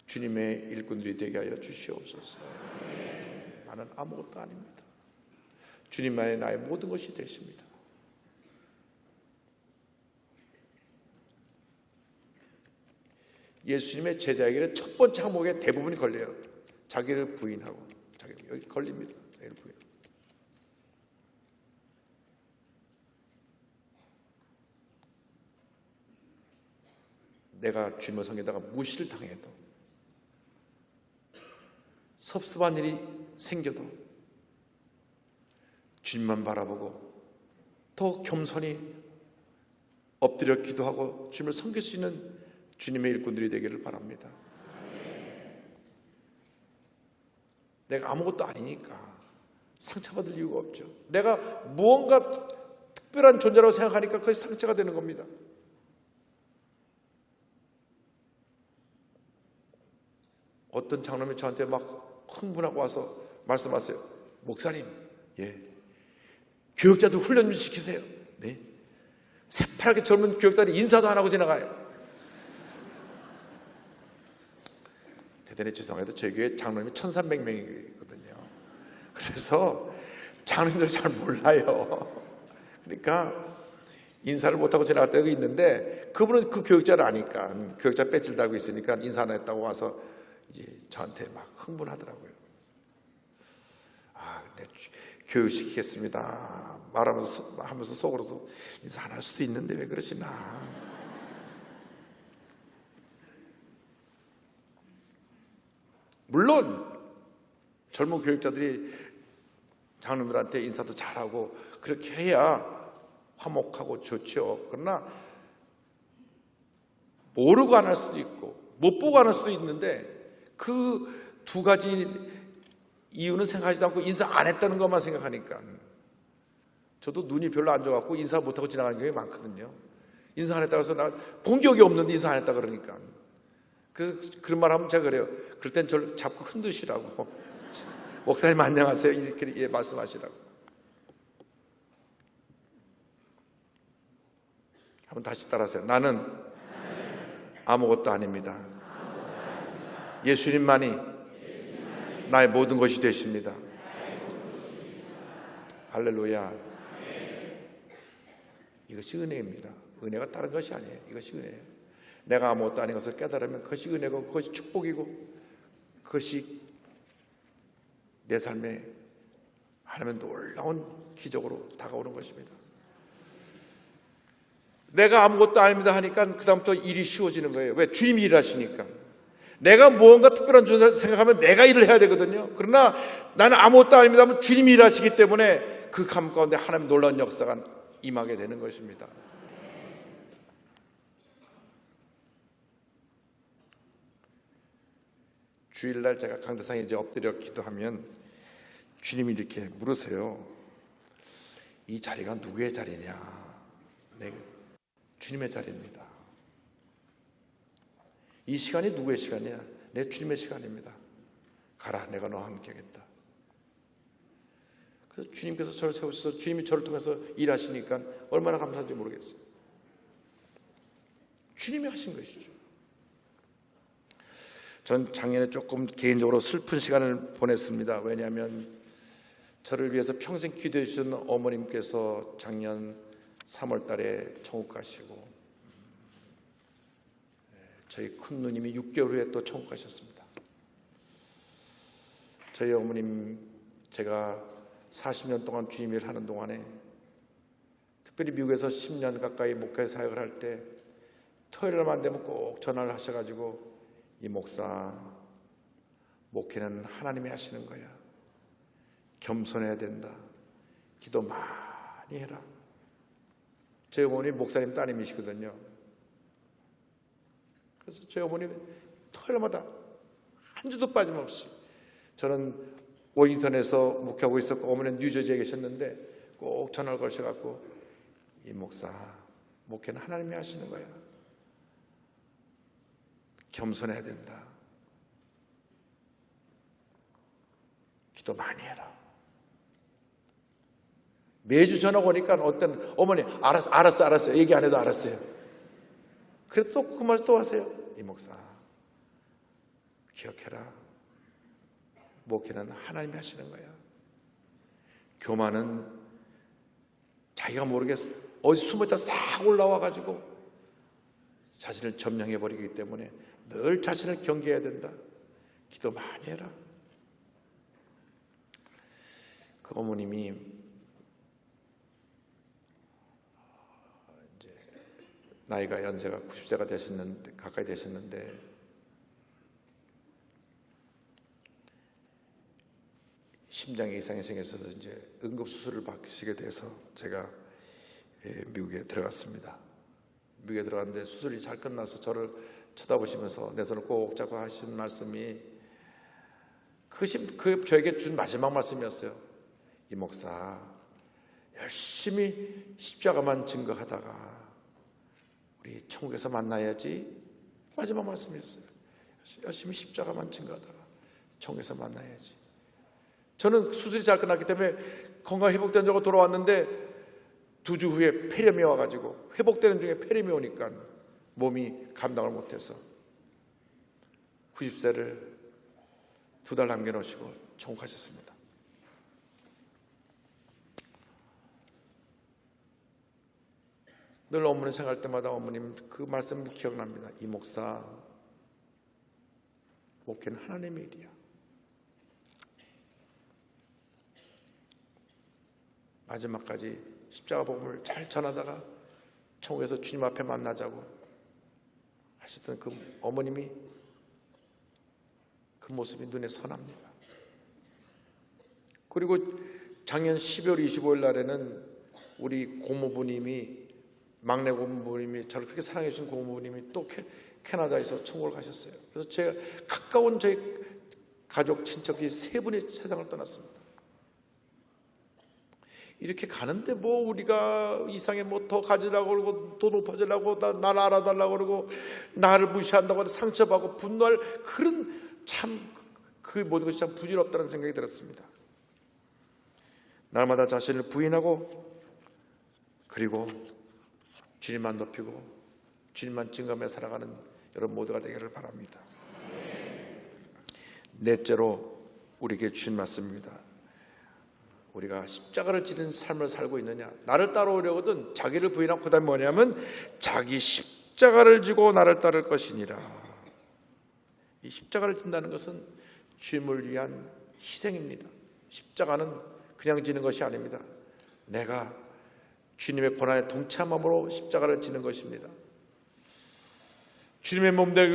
[SPEAKER 1] 주님의 일꾼들이 되게 하여 주시옵소서. 나는 아무것도 아닙니다. 주님만이 나의 모든 것이 되십니다. 예수님의 제자에게는 첫 번째 항목에 대부분이 걸려요. 자기를 부인하고. 여기 걸립니다. 자기를 부인. 내가 주님을 섬기다가 무시를 당해도, 섭섭한 일이 생겨도 주님만 바라보고 더 겸손히 엎드려 기도하고 주님을 섬길 수 있는 주님의 일꾼들이 되기를 바랍니다. 내가 아무것도 아니니까 상처받을 이유가 없죠. 내가 무언가 특별한 존재라고 생각하니까 그것이 상처가 되는 겁니다. 어떤 장로님이 저한테 막 흥분하고 와서 말씀하세요. 목사님, 교역자들 훈련 좀 시키세요. 네. 새파랗게 젊은 교역자들이 인사도 안 하고 지나가요. 대단히 죄송해도 저희 교회 장로님이 1300명이거든요. 그래서 장로님들 잘 몰라요. 그러니까 인사를 못하고 지나갈 때가 있는데, 그분은 그 교역자를 아니까, 교역자 배지를 달고 있으니까 인사 안 했다고 와서 이제 저한테 막 흥분하더라고요. 네, 교육시키겠습니다 하면서 속으로도 인사 안 할 수도 있는데 왜 그러시나. 물론 젊은 교육자들이 장로님들한테 인사도 잘하고 그렇게 해야 화목하고 좋죠. 그러나 모르고 안 할 수도 있고 못 보고 안 할 수도 있는데, 그 두 가지 이유는 생각하지도 않고 인사 안 했다는 것만 생각하니까. 저도 눈이 별로 안 좋아갖고 인사 못하고 지나가는 경우가 많거든요. 인사 안 했다고 해서 나 본 기억이 없는데 인사 안 했다 그러니까. 그런 말 하면 제가 그래요. 그럴 땐 저를 잡고 흔드시라고. 목사님 안녕하세요 이렇게 말씀하시라고. 한번 다시 따라하세요. 나는 아무것도 아닙니다. 예수님만이 나의 모든 것이 되십니다. 할렐루야. 이것이 은혜입니다. 은혜가 다른 것이 아니에요. 이것이 은혜예요. 내가 아무것도 아닌 것을 깨달으면 그것이 은혜고 그것이 축복이고 그것이 내 삶에 하나님의 놀라운 기적으로 다가오는 것입니다. 내가 아무것도 아닙니다 하니까 그 다음부터 일이 쉬워지는 거예요. 왜? 주님이 일하시니까. 내가 무언가 특별한 존재 생각하면 내가 일을 해야 되거든요. 그러나 나는 아무것도 아닙니다 하면 주님이 일하시기 때문에 그 감 가운데 하나님의 놀라운 역사가 임하게 되는 것입니다. 주일날 제가 강대상에 이제 엎드려 기도하면 주님이 이렇게 물으세요. 이 자리가 누구의 자리냐? 네, 주님의 자리입니다. 이 시간이 누구의 시간이냐? 내 주님의 시간입니다. 가라, 내가 너와 함께 하겠다. 그래서 주님께서 저를 세우셔서 주님이 저를 통해서 일하시니까 얼마나 감사한지 모르겠어요. 주님이 하신 것이죠. 전 작년에 조금 개인적으로 슬픈 시간을 보냈습니다. 왜냐하면 저를 위해서 평생 기도해 주신 어머님께서 작년 3월 달에 천국 가시고, 저희 큰 누님이 6개월 후에 또 천국 가셨습니다. 저희 어머님, 제가 40년 동안 주님 일을 하는 동안에 특별히 미국에서 10년 가까이 목회 사역을 할 때 토요일만 되면 꼭 전화를 하셔가지고, 이 목사, 목회는 하나님이 하시는 거야. 겸손해야 된다. 기도 많이 해라. 저희 어머니 목사님 따님이시거든요. 그래서 저희 어머니 토요일마다 한 주도 빠짐없이 저는 워싱턴에서 목회하고 있었고 어머니는 뉴저지에 계셨는데 꼭 전화를 걸으셔갖고 이 목사, 목회는 하나님이 하시는 거야. 겸손해야 된다. 기도 많이 해라. 매주 전화 오니까 어떤 어머니 알았어 얘기 안 해도 알았어요. 그래도 또 그 말씀 또 하세요. 이 목사 기억해라. 목회는 하나님이 하시는 거야. 교만은 자기가 모르게 어디 숨어있다 싹 올라와가지고 자신을 점령해버리기 때문에 늘 자신을 경계해야 된다. 기도 많이 해라. 그 어머님이 이제 나이가 연세가 90세가 되셨는데 가까이 되셨는데 심장에 이상이 생겨서 이제 응급 수술을 받으시게 돼서 제가 미국에 들어갔습니다. 미국에 들어갔는데 수술이 잘 끝나서 저를 쳐다보시면서 내 손을 꼭 잡고 하신 말씀이 저에게 준 마지막 말씀이었어요. 이 목사 열심히 십자가만 증거하다가 우리 천국에서 만나야지. 마지막 말씀이었어요. 열심히 십자가만 증거하다가 천국에서 만나야지. 저는 수술이 잘 끝났기 때문에 건강 회복된 적으로 돌아왔는데 2주 후에 폐렴이 와가지고 회복되는 중에 폐렴이 오니까 몸이 감당을 못해서 90세를 2달 남겨놓으시고 천국하셨습니다. 늘 어머니 생각할 때마다 어머님 그 말씀 기억납니다. 이 목사 목회는 하나님의 일이야. 마지막까지 십자가 복음을 잘 전하다가 천국에서 주님 앞에 만나자고 하셨던 그 어머님이 그 모습이 눈에 선합니다. 그리고 작년 12월 25일 날에는 우리 고모부님이 막내 고모부님이 저를 그렇게 사랑해 주신 고모부님이 또 캐나다에서 천국을 가셨어요. 그래서 제가 가까운 저희 가족 친척이 3분이 세상을 떠났습니다. 이렇게 가는데 뭐 우리가 이상에 뭐 더 가지려고 그러고 더 높아지려고 나를 알아달라고 그러고 나를 무시한다고 상처받고 분노할 그런 참 그 모든 것이 참 부질없다는 생각이 들었습니다. 날마다 자신을 부인하고 그리고 주님만 높이고 주님만 증거하며 살아가는 여러분 모두가 되기를 바랍니다. 넷째로 우리에게 주신 말씀입니다. 우리가 십자가를 지는 삶을 살고 있느냐. 나를 따라오려거든 자기를 부인하고 그 다음에 뭐냐면 자기 십자가를 지고 나를 따를 것이니라. 이 십자가를 진다는 것은 주님을 위한 희생입니다. 십자가는 그냥 지는 것이 아닙니다. 내가 주님의 고난에 동참함으로 십자가를 지는 것입니다. 주님의 몸 되기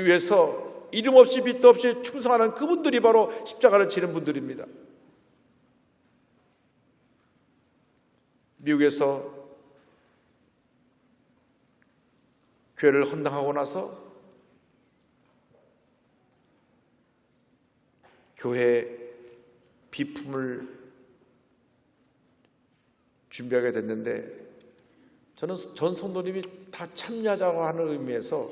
[SPEAKER 1] 위해서 이름 없이 빚도 없이 충성하는 그분들이 바로 십자가를 지는 분들입니다. 미국에서 교회를 헌당하고 나서 교회 비품을 준비하게 됐는데 저는 전 성도님이 다 참여하자고 하는 의미에서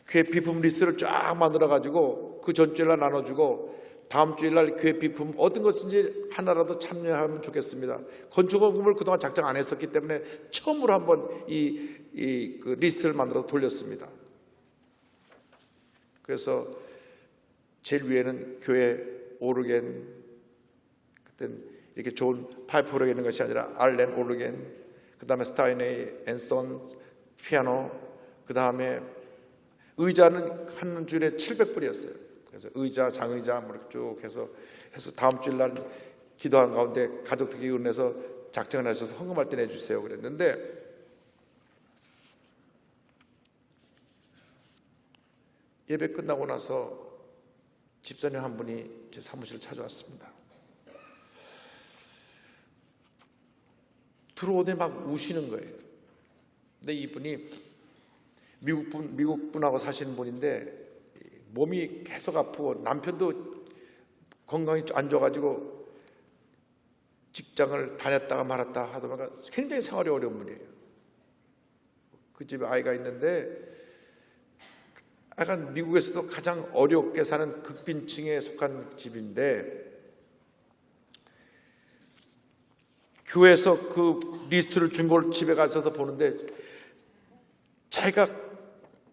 [SPEAKER 1] 교회 비품 리스트를 쫙 만들어가지고 그 전주일날 나눠주고 다음 주일날 교회 비품 어떤 것인지 하나라도 참여하면 좋겠습니다. 건축원금을 그동안 작정 안 했었기 때문에 처음으로 한번 그 리스트를 만들어서 돌렸습니다. 그래서 제일 위에는 교회 오르겐, 그땐 이렇게 좋은 파이프 오르겐 있는 것이 아니라 알렌 오르겐, 그 다음에 스타이네이 앤선 피아노, 그 다음에 의자는 한 줄에 700불이었어요. 그래서 의자, 장의자 뭐 이렇게 쭉 해서 다음 주일날 기도한 가운데 가족들이 은혜서 작정을 하셔서 헌금할 때 내주세요 그랬는데 예배 끝나고 나서 집사님 한 분이 제 사무실을 찾아왔습니다. 들어오더니 막 우시는 거예요. 근데 이분이 미국 분하고 사시는 분인데 몸이 계속 아프고 남편도 건강이 안 좋아가지고 직장을 다녔다가 말았다 하다 보니까 굉장히 생활이 어려운 분이에요. 그 집에 아이가 있는데 약간 미국에서도 가장 어렵게 사는 극빈층에 속한 집인데 교회에서 그 리스트를 준 걸 집에 가서 보는데 자기가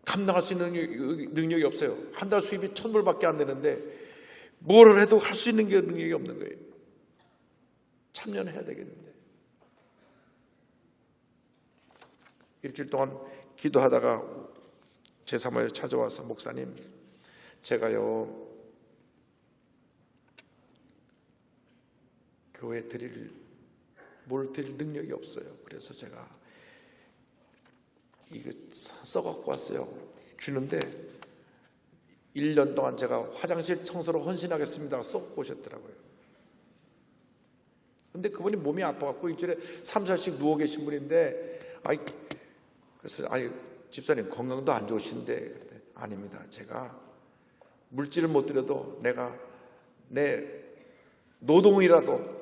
[SPEAKER 1] 감당할 수 있는 능력이 없어요. 한 달 수입이 $1,000밖에 안 되는데 뭘 해도 할 수 있는 게 능력이 없는 거예요. 참여는 해야 되겠는데. 일주일 동안 기도하다가 제 사모에 찾아와서 목사님, 제가요 교회 뭘 드릴 능력이 없어요. 그래서 제가 이거 써갖고 왔어요. 주는데 1년 동안 제가 화장실 청소로 헌신하겠습니다 써갖고 오셨더라고요. 근데 그분이 몸이 아파갖고 일주일에 3-4씩 누워 계신 분인데 그래서 집사님 건강도 안 좋으신데 그랬더니, 아닙니다. 제가 물질을 못 드려도 내가 내 노동이라도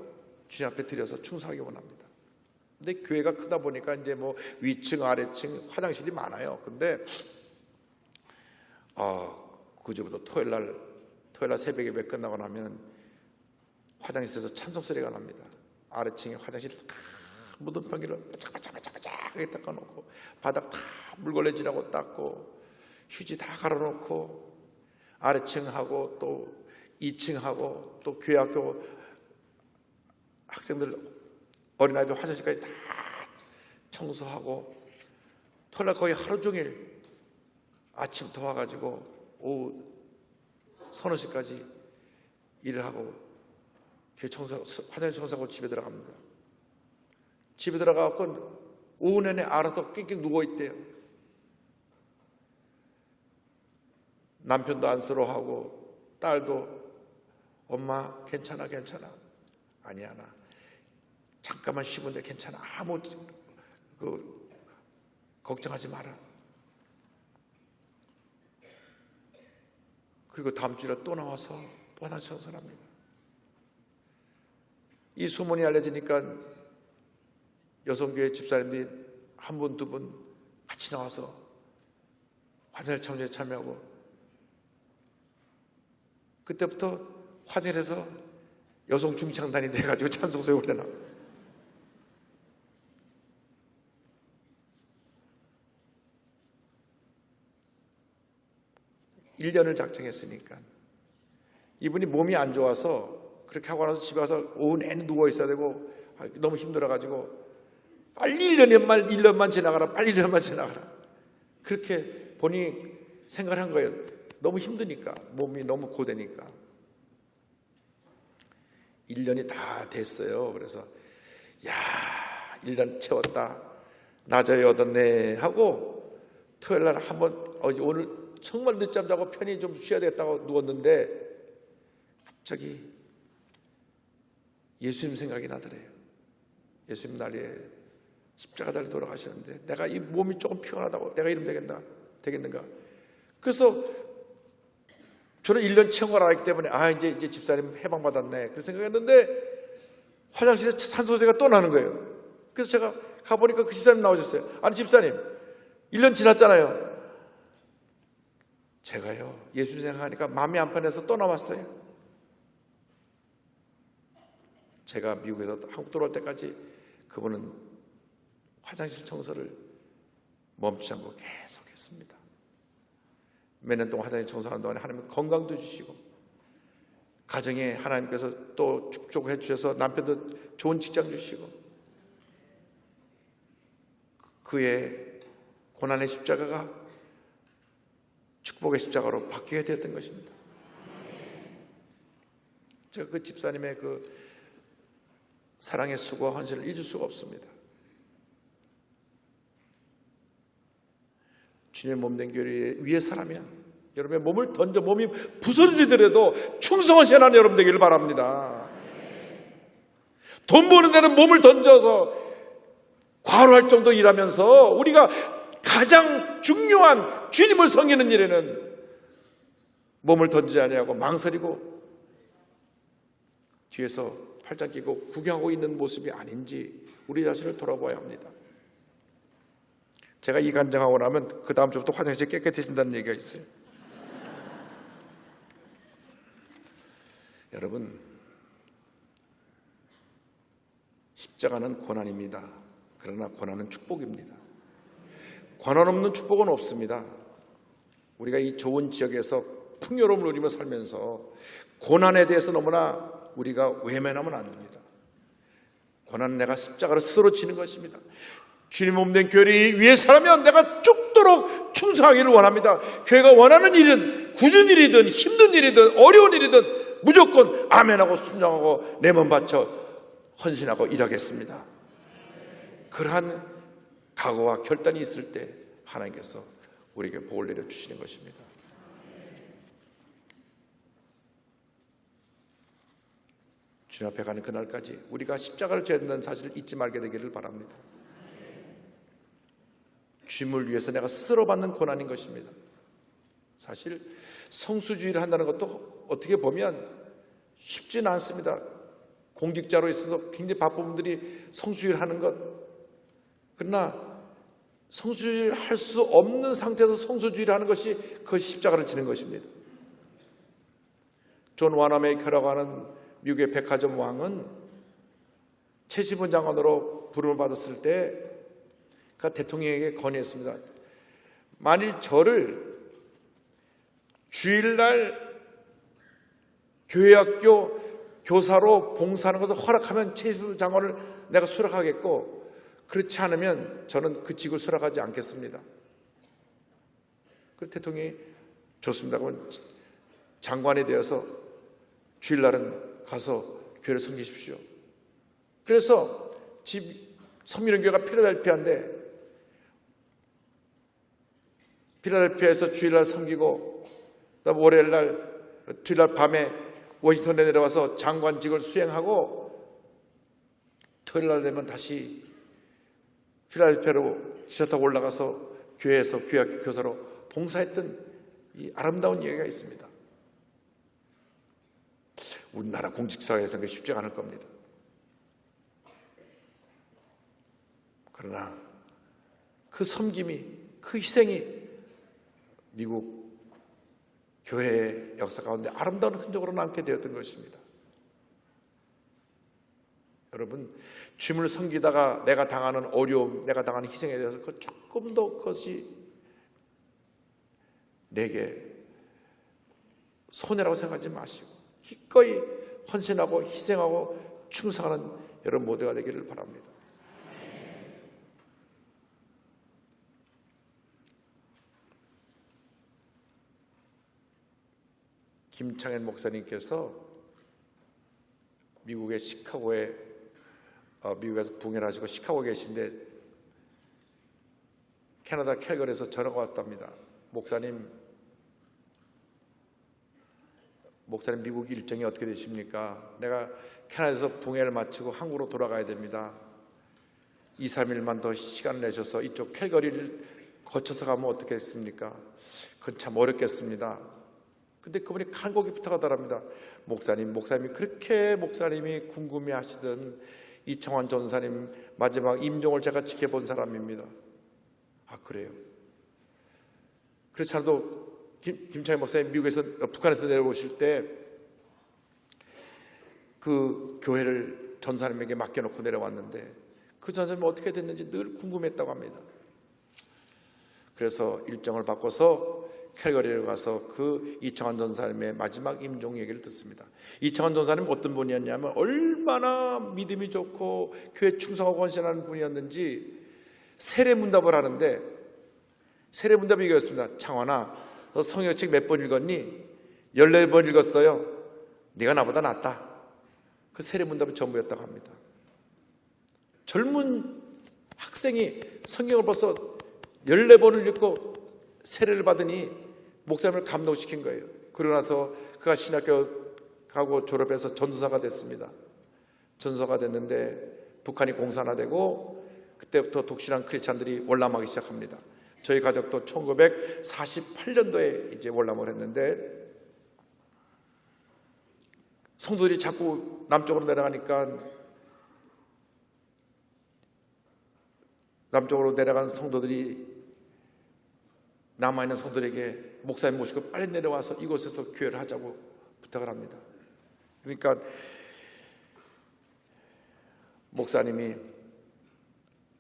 [SPEAKER 1] 주님 앞에 드려서 충성하기 원합니다. 근데 교회가 크다 보니까 이제 뭐 위층 아래층 화장실이 많아요. 근데 그 주부터 토요일 날 새벽 예배 끝나고 나면 화장실에서 찬송 소리가 납니다. 아래층에 화장실 다 묻은 변기를 바짝바짝하게 닦아놓고 바닥 다 물걸레질하고 닦고 휴지 다 갈아놓고 아래층하고 또 2층하고 또 교회 학교 학생들 어린아이들 화장실까지 다 청소하고 토요일 거의 하루 종일 아침부터 와가지고 오후 서너 시까지 일을 하고 교회 화장실 청소하고 집에 들어갑니다. 집에 들어가고 오후 내내 알아서 낑낑 누워있대요. 남편도 안쓰러워하고 딸도 엄마 괜찮아 아니야 나 잠깐만 쉬면 돼 괜찮아 아무 걱정하지 마라. 그리고 다음 주에 또 나와서 또 화장실 청소를 합니다. 이 소문이 알려지니까 여성교회 집사님들이 한 분, 두 분 같이 나와서 화장실 청소에 참여하고 그때부터 화장실에서 여성 중창단이 돼가지고 찬송소에 올려놔. 1년을 작정했으니까 이분이 몸이 안 좋아서 그렇게 하고 나서 집에 와서 오후 내내 누워 있어야 되고 너무 힘들어가지고 빨리 1년만 지나가라 빨리 1년만 지나가라 그렇게 본인이 생각을 한 거예요. 너무 힘드니까 몸이 너무 고되니까 1년이 다 됐어요. 그래서 1년 채웠다 나저히 얻었네 하고 토요일 날 한번 오늘 정말 늦잠 자고 편히 좀 쉬어야 되겠다고 누웠는데 갑자기 예수님 생각이 나더래요. 예수님 날에 십자가 달려 돌아가시는데 내가 이 몸이 조금 피곤하다고 내가 이러면 되겠는가. 그래서 저는 1년 채운 걸 알았기 때문에 이제 집사님 해방받았네 그렇게 생각했는데 화장실에서 산소리가 또 나는 거예요. 그래서 제가 가보니까 그 집사님 나오셨어요. 아니 집사님 1년 지났잖아요. 제가요 예수님 생각하니까 마음이 안 편해서 또 나왔어요. 제가 미국에서 한국 돌아올 때까지 그분은 화장실 청소를 멈추지 않고 계속했습니다. 몇 년 동안 화장실 청소하는 동안에 하나님 건강도 주시고 가정에 하나님께서 또 축복해 주셔서 남편도 좋은 직장 주시고 그의 고난의 십자가가 축복의 십자가로 바뀌게 되었던 것입니다. 제가 그 집사님의 그 사랑의 수고와 헌신을 잊을 수가 없습니다. 주님의 몸된 교회 위에 사람이야. 여러분의 몸을 던져 몸이 부서지더라도 충성한 신앙 여러분 되기를 바랍니다. 돈 버는 데는 몸을 던져서 과로할 정도 일하면서 우리가 가장 중요한 주님을 섬기는 일에는 몸을 던지지 아니하고 망설이고 뒤에서 팔짱 끼고 구경하고 있는 모습이 아닌지 우리 자신을 돌아봐야 합니다. 제가 이 간증하고 나면 그 다음 주부터 화장실이 깨끗해진다는 얘기가 있어요. 여러분, 십자가는 고난입니다. 그러나 고난은 축복입니다. 고난 없는 축복은 없습니다. 우리가 이 좋은 지역에서 풍요로움을 누리며 살면서 고난에 대해서 너무나 우리가 외면하면 안 됩니다. 고난은 내가 십자가를 스스로 지는 것입니다. 주님 몸된 교회를 위해서라면 내가 죽도록 충성하기를 원합니다. 교회가 원하는 일은 굳은 일이든 힘든 일이든 어려운 일이든 무조건 아멘하고 순종하고 내 몸 바쳐 헌신하고 일하겠습니다. 그러한 각오와 결단이 있을 때 하나님께서 우리에게 복을 내려주시는 것입니다. 주님 앞에 가는 그날까지 우리가 십자가를 져야 된다는 사실을 잊지 말게 되기를 바랍니다. 주님을 위해서 내가 스스로 받는 고난인 것입니다. 사실 성수주의를 한다는 것도 어떻게 보면 쉽지는 않습니다. 공직자로 있어서 굉장히 바쁜 분들이 성수주의를 하는 것, 그러나 성수주의를 할 수 없는 상태에서 성수주의를 하는 것이 그것이 십자가를 지는 것입니다. 존 와나메이커라고 하는 미국의 백화점 왕은 채시분 장관으로 부름을 받았을 때 그 대통령에게 건의했습니다. 만일 저를 주일날 교회학교 교사로 봉사하는 것을 허락하면 채시분 장관을 내가 수락하겠고, 그렇지 않으면 저는 그 직을 수락하지 않겠습니다. 그 대통령이 좋습니다. 그러면 장관이 되어서 주일날은 가서 교회를 섬기십시오. 그래서 섬기는 교회가 필라델피아인데, 필라델피아에서 주일날 섬기고 그다음 월요일날 주일날 밤에 워싱턴에 내려와서 장관직을 수행하고 토요일날 되면 다시 필라델피아로 기차 타고 올라가서 교회에서 교회학교 교사로 봉사했던 이 아름다운 얘기가 있습니다. 우리나라 공직사회에서는 그게 쉽지 않을 겁니다. 그러나 그 섬김이, 그 희생이 미국 교회의 역사 가운데 아름다운 흔적으로 남게 되었던 것입니다. 여러분, 주님을 섬기다가 내가 당하는 어려움, 내가 당하는 희생에 대해서 조금 더 그것이 내게 손해라고 생각하지 마시고 기꺼이 헌신하고 희생하고 충성하는 여러분 모두가 되기를 바랍니다. 김창현 목사님께서 미국의 시카고에 미국에서 붕해를 하시고 시카고에 계신데 캐나다 캘거리에서 전화가 왔답니다. 목사님 미국 일정이 어떻게 되십니까? 내가 캐나다에서 붕해를 마치고 한국으로 돌아가야 됩니다. 2, 3일만 더 시간을 내셔서 이쪽 캘거리를 거쳐서 가면 어떻겠습니까? 그건 참 어렵겠습니다. 근데 그분이 간곡히 부탁하더랍니다. 목사님이 그렇게 목사님이 궁금해하시던 이청환 전사님 마지막 임종을 제가 지켜본 사람입니다. 아, 그래요? 그렇지 않아도 김창현 목사님 미국에서 북한에서 내려오실 때 그 교회를 전사님에게 맡겨놓고 내려왔는데 그 전사님이 어떻게 됐는지 늘 궁금했다고 합니다. 그래서 일정을 바꿔서 캘거리를 가서 그 이청환 전사님의 마지막 임종 얘기를 듣습니다. 이청환 전사님 어떤 분이었냐면 얼마나 믿음이 좋고 교회 충성하고 헌신하는 분이었는지 세례문답을 하는데 세례문답이 이거였습니다. 창환아, 너 성경책 몇 번 읽었니? 14번 읽었어요. 네가 나보다 낫다. 그 세례문답이 전부였다고 합니다. 젊은 학생이 성경을 벌써 14번을 읽고 세례를 받으니 목사님을 감동시킨 거예요. 그러고 나서 그가 신학교 가고 졸업해서 전도사가 됐습니다. 전도사가 됐는데 북한이 공산화되고 그때부터 독실한 크리스찬들이 월남하기 시작합니다. 저희 가족도 1948년도에 이제 월남을 했는데 성도들이 자꾸 남쪽으로 내려가니까 남쪽으로 내려간 성도들이 남아있는 성도들에게 목사님 모시고 빨리 내려와서 이곳에서 교회를 하자고 부탁을 합니다. 그러니까 목사님이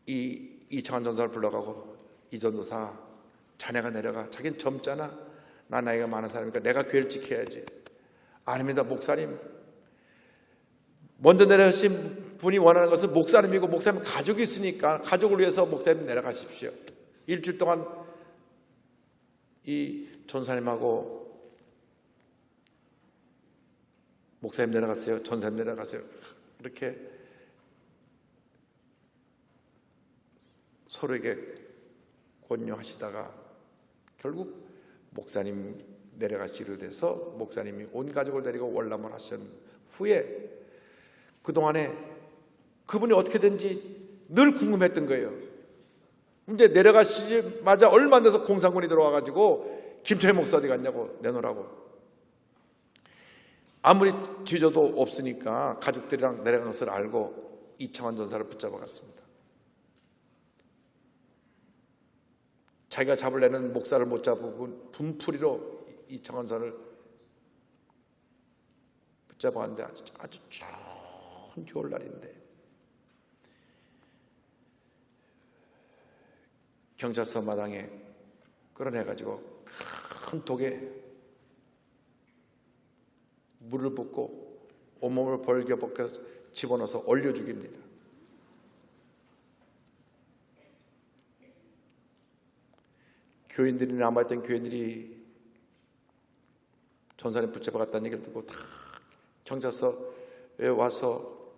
[SPEAKER 1] 이청한 전사를 불러가고, 이 전도사 자네가 내려가. 자기는 젊잖아. 나 나이가 많은 사람이니까 내가 교회를 지켜야지. 아닙니다. 목사님, 먼저 내려가신 분이 원하는 것은 목사님이고, 목사님 가족이 있으니까 가족을 위해서 목사님 내려가십시오. 일주일 동안 이 전사님하고 목사님 내려갔어요. 전사님 내려갔어요. 이렇게 서로에게 권유하시다가 결국 목사님 내려가시려 돼서 목사님이 온 가족을 데리고 월남을 하신 후에 그동안에 그분이 어떻게 된지 늘 궁금했던 거예요. 이제 내려가시자마자 얼마 안 돼서 공산군이 들어와가지고 김태희 목사 어디 갔냐고 내놓으라고. 아무리 뒤져도 없으니까 가족들이랑 내려간 것을 알고 이청한 전사를 붙잡아 갔습니다. 자기가 잡으려는 목사를 못 잡고 분풀이로 이청한 전사를 붙잡아 갔는데 아주 좋은 겨울날인데 경찰서 마당에 끌어내가지고 큰 독에 물을 붓고 온몸을 벌겨벗겨 집어넣어서 얼려 죽입니다. 교인들이, 남아있던 교인들이 전사님 붙잡아 갔다는 얘기를 듣고 다 경찰서에 와서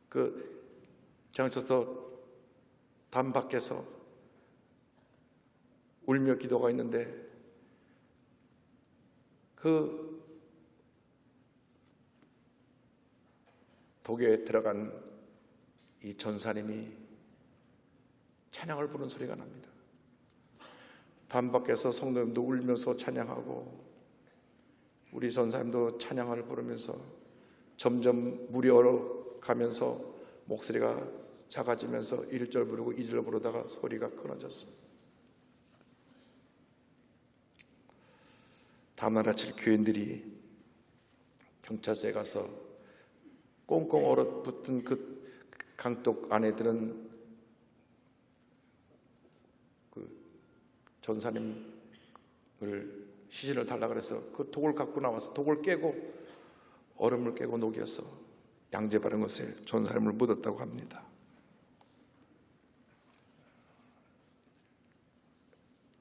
[SPEAKER 1] 그 경찰서 담 밖에서 울며 기도가 있는데 그 독에 들어간 이 전사님이 찬양을 부르는 소리가 납니다. 담 밖에서 성도님도 울면서 찬양하고 우리 전사님도 찬양을 부르면서 점점 물이 얼어가면서 목소리가 작아지면서 1절 부르고 2절 부르다가 소리가 끊어졌습니다. 다음날 아침 교인들이 경찰서에 가서 꽁꽁 얼어붙은 그 강독 안에 드는 그 전사님을 시신을 달라 그래서 그 독을 갖고 나와서 독을 깨고 얼음을 깨고 녹여서 양재 바른 것에 전사님을 묻었다고 합니다.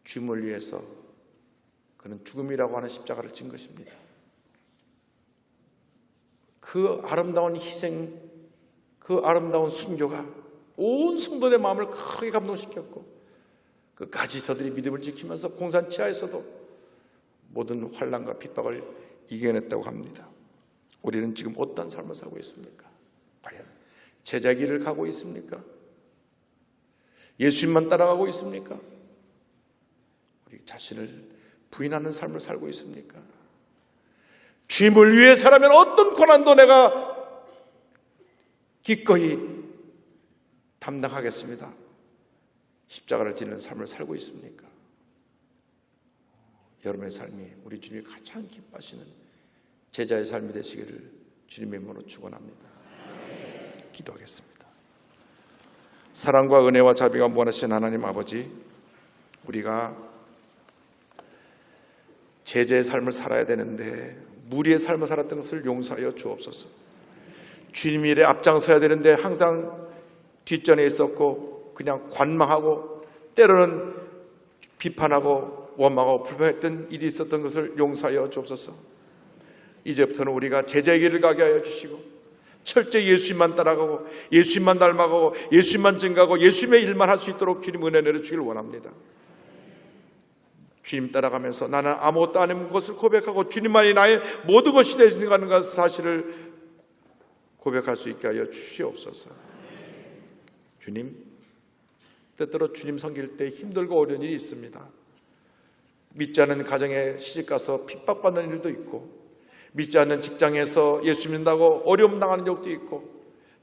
[SPEAKER 1] 주님을 위해서 그는 죽음이라고 하는 십자가를 진 것입니다. 그 아름다운 희생, 그 아름다운 순교가 온 성도의 마음을 크게 감동시켰고 끝까지 저들이 믿음을 지키면서 공산 치하에서도 모든 환난과 핍박을 이겨냈다고 합니다. 우리는 지금 어떤 삶을 살고 있습니까? 과연 제자 길을 가고 있습니까? 예수님만 따라가고 있습니까? 우리 자신을 부인하는 삶을 살고 있습니까? 주님을 위해서라면 어떤 고난도 내가 기꺼이 담당하겠습니다. 십자가를 지는 삶을 살고 있습니까? 여러분의 삶이 우리 주님이 가장 기뻐하시는 제자의 삶이 되시기를 주님의 이름으로 축원합니다. 기도하겠습니다. 사랑과 은혜와 자비가 무한하신 하나님 아버지, 우리가 제자의 삶을 살아야 되는데 무리의 삶을 살았던 것을 용서하여 주옵소서. 주님 일에 앞장서야 되는데 항상 뒷전에 있었고 그냥 관망하고 때로는 비판하고 원망하고 불평했던 일이 있었던 것을 용서하여 주옵소서. 이제부터는 우리가 제자의 길을 가게 하여 주시고 철저히 예수님만 따라가고 예수님만 닮아가고 예수님만 증가하고 예수님의 일만 할 수 있도록 주님 은혜 내려주기를 원합니다. 주님 따라가면서 나는 아무것도 아닌 것을 고백하고 주님만이 나의 모든 것이 되시는 것 사실을 고백할 수 있게 하여 주시옵소서. 주님, 때때로 주님 섬길 때 힘들고 어려운 일이 있습니다. 믿지 않은 가정에 시집가서 핍박받는 일도 있고 믿지 않는 직장에서 예수 믿는다고 어려움 당하는 적도 있고,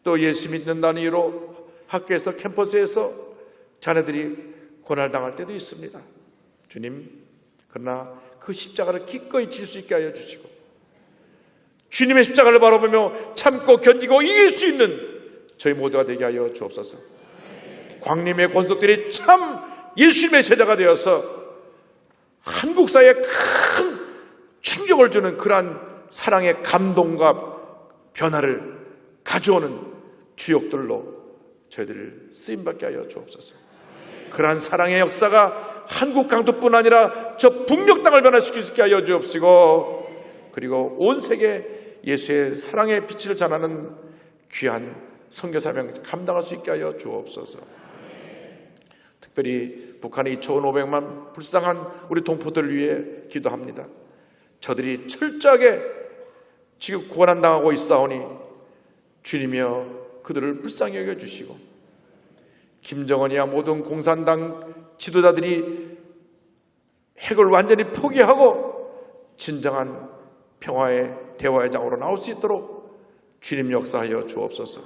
[SPEAKER 1] 또 예수 믿는다는 이유로 학교에서 캠퍼스에서 자녀들이 고난당할 때도 있습니다. 주님, 그러나 그 십자가를 기꺼이 질 수 있게 하여 주시고, 주님의 십자가를 바라보며 참고 견디고 이길 수 있는 저희 모두가 되게 하여 주옵소서. 광림의 권속들이 참 예수님의 제자가 되어서 한국 사회에 큰 충격을 주는 그러한 사랑의 감동과 변화를 가져오는 주역들로 저희들을 쓰임받게 하여 주옵소서. 그러한 사랑의 역사가 한국 강도뿐 아니라 저 북녘 땅을 변화시킬 수 있게 하여 주옵시고, 그리고 온 세계 예수의 사랑의 빛을 전하는 귀한 선교 사명 감당할 수 있게 하여 주옵소서. 특별히 북한의 2,500만 불쌍한 우리 동포들을 위해 기도합니다. 저들이 철저하게 지금 고난당하고 있사오니 주님이여 그들을 불쌍히 여겨주시고, 김정은이야 모든 공산당 지도자들이 핵을 완전히 포기하고 진정한 평화의 대화의 장으로 나올 수 있도록 주님 역사하여 주옵소서.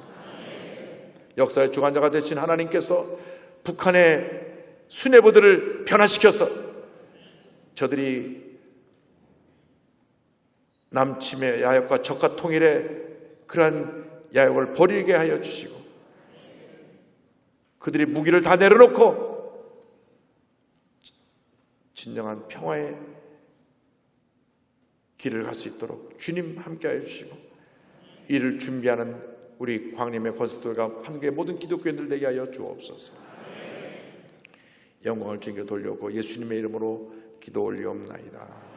[SPEAKER 1] 역사의 주관자가 되신 하나님께서 북한의 수뇌부들을 변화시켜서 저들이 남침의 야욕과 적화 통일의 그러한 야욕을 버리게 하여 주시고, 그들이 무기를 다 내려놓고 진정한 평화의 길을 갈 수 있도록 주님 함께 하여 주시고, 이를 준비하는 우리 광림의 권속들과 한국의 모든 기독교인들 되게 하여 주옵소서. 영광을 주님께 돌려고 예수님의 이름으로 기도 올리옵나이다.